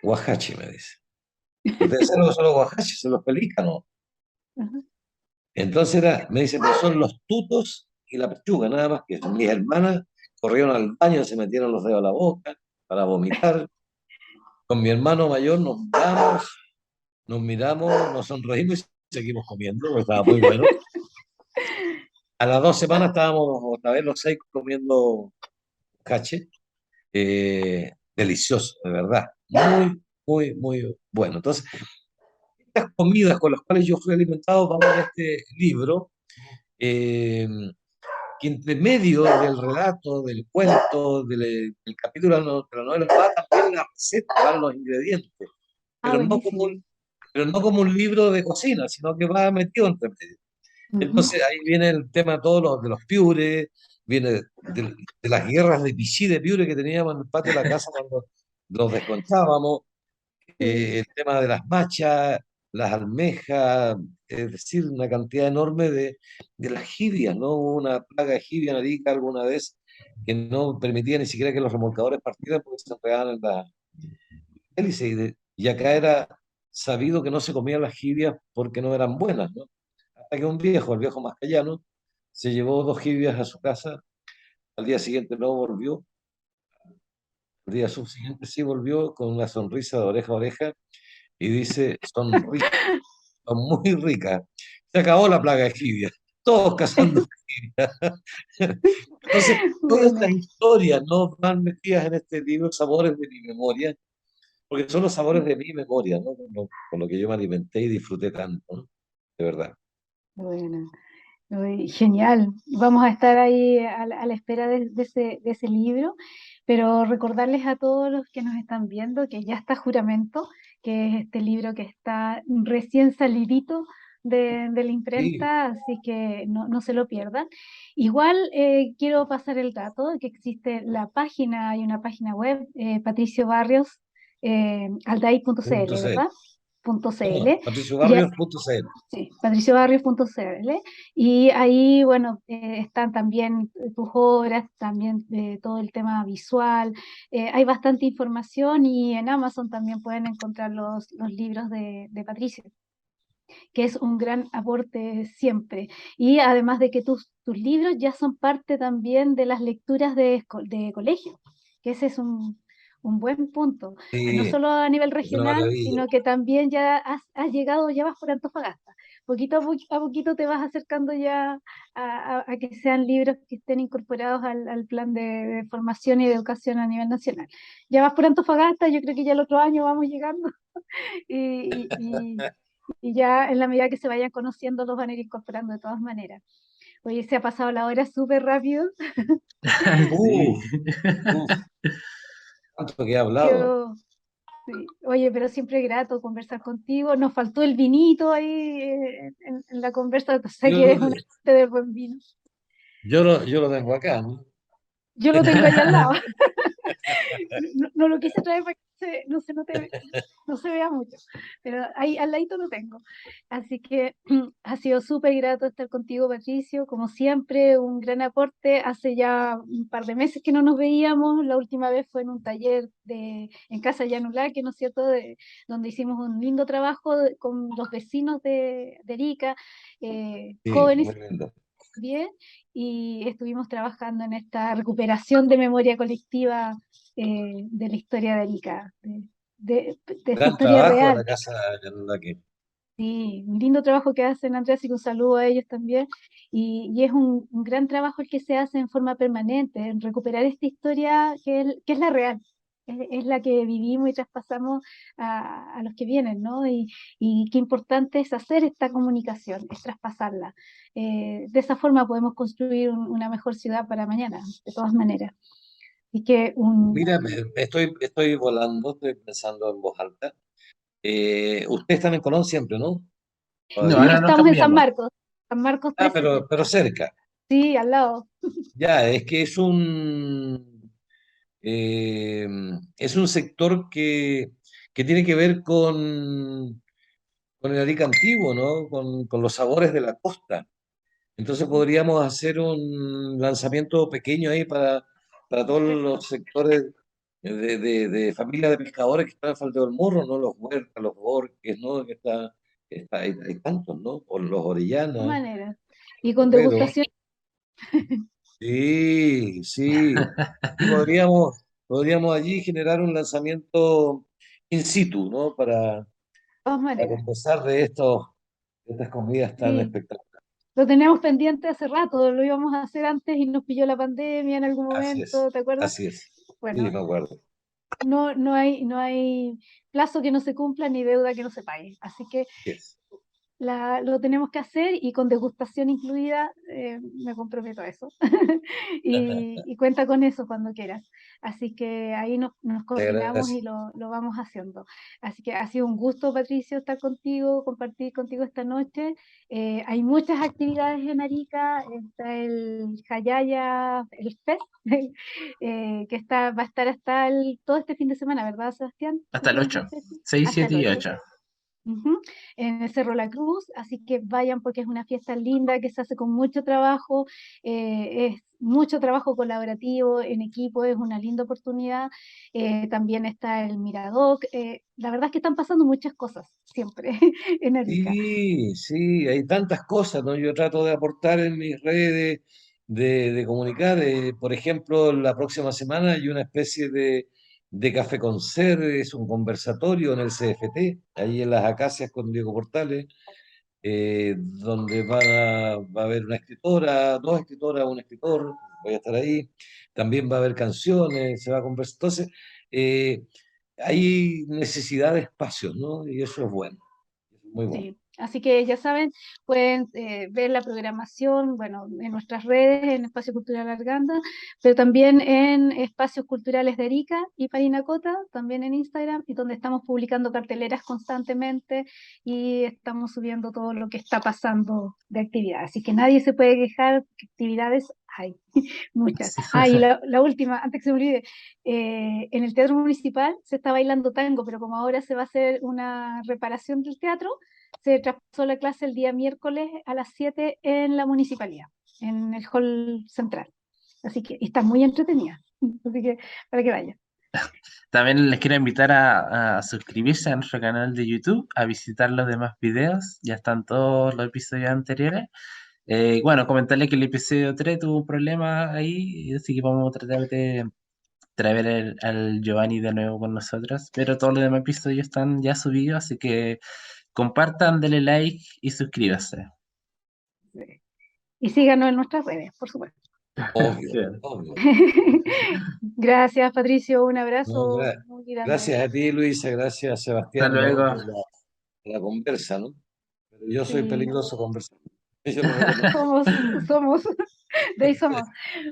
Guajachi, me dice. Ustedes saben lo que son los guajachi, son los pelícanos. Ajá. Entonces me dice, pues son los tutos y la pechuga, nada más que eso. Mis hermanas corrieron al baño, se metieron los dedos a la boca para vomitar. Con mi hermano mayor nos miramos, nos sonreímos y seguimos comiendo, porque estaba muy bueno. A las 2 semanas estábamos otra vez los seis comiendo cache. Delicioso, de verdad. Muy, muy, muy bueno. Entonces, estas comidas con las cuales yo fui alimentado, vamos a este libro. eh, que entre medio del relato, del cuento, del capítulo de la novela, va también la receta, van los ingredientes, Ah, pero no como buenísimo. pero no como un libro de cocina, sino que va metido entre medio. Ujú. Entonces ahí viene el tema todos de los piures, viene de las guerras de pichí de piure que teníamos en el patio de la casa cuando los desconchábamos, Sí. el tema de las machas, las almejas, es decir, una cantidad enorme de las jibias, ¿no? Hubo una plaga de jibia en Arica alguna vez que no permitía ni siquiera que los remolcadores partieran porque se enredaban en la hélice. Y acá era sabido que no se comían las jibias porque no eran buenas, ¿no? Hasta que un viejo, el viejo mascayano, se llevó dos jibias a su casa, al día siguiente no volvió, al día subsiguiente sí volvió con una sonrisa de oreja a oreja y dice, son ricas, son muy ricas. Se acabó la plaga de Esquivia. Todos cazando Esquivia. Entonces, todas estas Bueno, historias no van metidas en este libro, Sabores de mi memoria, porque son los sabores de mi memoria, ¿no? Con lo que yo me alimenté y disfruté tanto, ¿no? De verdad. bueno. Uy, genial. Vamos a estar ahí a la espera de ese libro, pero recordarles a todos los que nos están viendo que ya está Juramento, que es este libro que está recién salidito de la Sí, imprenta, así que no se lo pierdan. Igual quiero pasar el dato de que existe la página, hay una página web, Patricio Barrios, punto alday.cl, CL. ¿verdad? Punto No, .cl. Y patriciobarrios.cl. sí, patriciobarrios.cl. Y ahí, bueno, están también tus obras, también todo el tema visual. Hay bastante información y en Amazon también pueden encontrar los libros de Patricio, que es un gran aporte siempre. Y además de que tus libros ya son parte también de las lecturas de colegio, que ese es un buen punto. No Sí, solo a nivel es una regional, maravilla. sino que también ya has llegado, ya vas por Antofagasta. Poquito a poquito te vas acercando ya a que sean libros que estén incorporados al plan de formación y de educación a nivel nacional. Ya vas por Antofagasta, yo creo que ya el otro año vamos llegando y, y- y ya en la medida que se vayan conociendo los van a ir incorporando de todas maneras. Oye, se ha pasado la hora súper rápido. Sí. Uf, uf, tanto que he hablado. Yo, sí. Oye, pero siempre grato conversar contigo. Nos faltó el vinito ahí en la conversa. Sé Yo que lo, eres un amante del buen vino. yo lo tengo acá, ¿no? Yo lo tengo ahí al lado. No lo quise traer para que no se vea mucho, pero ahí al ladito lo tengo. Así que ha sido súper grato estar contigo, Patricio. Como siempre, un gran aporte. Hace ya un par de meses que no nos veíamos. La última vez fue en un taller en Casa Yanulaque, ¿no es cierto? Donde hicimos un lindo trabajo con los vecinos de Arica, Sí, jóvenes muy lindo. bien, y estuvimos trabajando en esta recuperación de memoria colectiva de la historia de Arica, de esta Gran historia trabajo de la real. casa Yanulaki. Sí, un lindo trabajo que hacen, Andrés, y un saludo a ellos también. Y es un gran trabajo el que se hace en forma permanente, en recuperar esta historia que es la real, es la que vivimos y traspasamos a los que vienen, ¿no? Y qué importante es hacer esta comunicación, es traspasarla. De esa forma podemos construir una mejor ciudad para mañana, de todas maneras. Y que Mira, estoy volando, estoy pensando en voz alta. Ustedes están en Colón siempre, ¿no? No, no Todavía. ahora nos estamos en cambiamos. San Marcos Ah, pero 370, cerca. sí, al lado. Ya, eh, es un sector que tiene que ver con el Arica antiguo, ¿no? Con los sabores de la costa. Entonces podríamos hacer un lanzamiento pequeño ahí para todos los sectores de familias de pescadores que están en Falteo del Morro, ¿no? Los Huertas, los Borges, ¿no? Hay tantos, ¿no? O los Orellanas, Maneras. Y con Guerrero. degustación, Sí, sí. Y podríamos allí generar un lanzamiento in situ, ¿no? de todas Para maneras. conversar de estas comidas tan Sí, espectaculares. lo teníamos pendiente hace rato, lo íbamos a hacer antes y nos pilló la pandemia en algún Así es, momento, ¿te acuerdas? así es. Sí, Bueno, me acuerdo. no hay plazo que no se cumpla ni deuda que no se pague. Así que Así es. lo tenemos que hacer y con degustación incluida, me comprometo a eso. Y cuenta con eso cuando quieras. Así que ahí nos Te coordinamos y agradezco. lo vamos haciendo. Así que ha sido un gusto, Patricio, estar contigo, compartir contigo esta noche. Hay muchas actividades en Arica, está el Jayaya, el Fest, va a estar hasta todo este fin de semana, ¿verdad, Sebastián? ¿Tú Hasta el tienes la 8. fecha? 6, Hasta el 7 y 8. 8. Ujú, en el Cerro La Cruz, así que vayan porque es una fiesta linda que se hace con mucho trabajo, es mucho trabajo colaborativo en equipo, es una linda oportunidad. También está el Miradoc, la verdad es que están pasando muchas cosas siempre en Arica. Sí, sí, hay tantas cosas, ¿no? Yo trato de aportar en mis redes, de comunicar. Por ejemplo, la próxima semana hay una especie de café con ser, es un conversatorio en el CFT, ahí en las Acacias con Diego Portales, donde va a haber una escritora, dos escritoras, un escritor, voy a estar ahí. También va a haber canciones, se va a conversar. Entonces, hay necesidad de espacios, ¿no? Y eso es bueno, es muy bueno. Sí. Así que ya saben, pueden ver la programación, bueno, en nuestras redes, en Espacio Cultural Arganda, pero también en Espacios Culturales de Arica y Parinacota, también en Instagram, y donde estamos publicando carteleras constantemente y estamos subiendo todo lo que está pasando de actividades. Así que nadie se puede quejar, que actividades hay, muchas. Ah, y la última, antes que se me olvide, en el Teatro Municipal se está bailando tango, pero como ahora se va a hacer una reparación del teatro, se traspasó la clase el día miércoles a las 7 en la municipalidad, en el hall central. Así que está muy entretenida. Así que para que vayan. También les quiero invitar a suscribirse a nuestro canal de YouTube, a visitar los demás videos, ya están todos los episodios anteriores. Bueno, comentarle que el episodio 3 tuvo un problema ahí, así que vamos a tratar de traer al Giovanni de nuevo con nosotros, pero todos los demás episodios están ya subidos, así que compartan, denle like y suscríbanse. Y síganos en nuestras redes, por supuesto. Obvio, Sí. obvio. Gracias, Patricio. Un No, abrazo muy grande. gracias a ti, Luisa, gracias, Hasta Sebastián, ¿no? luego. Por la conversa, ¿no? Pero yo soy Sí, peligroso conversando. Yo lo reconozco. somos, somos, de ahí somos.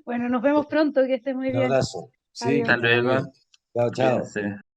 Bueno, nos vemos pronto, que estés muy Un bien. abrazo. Sí, que Hasta Adiós. esté muy luego. bien. Chao, chao. Cuídense.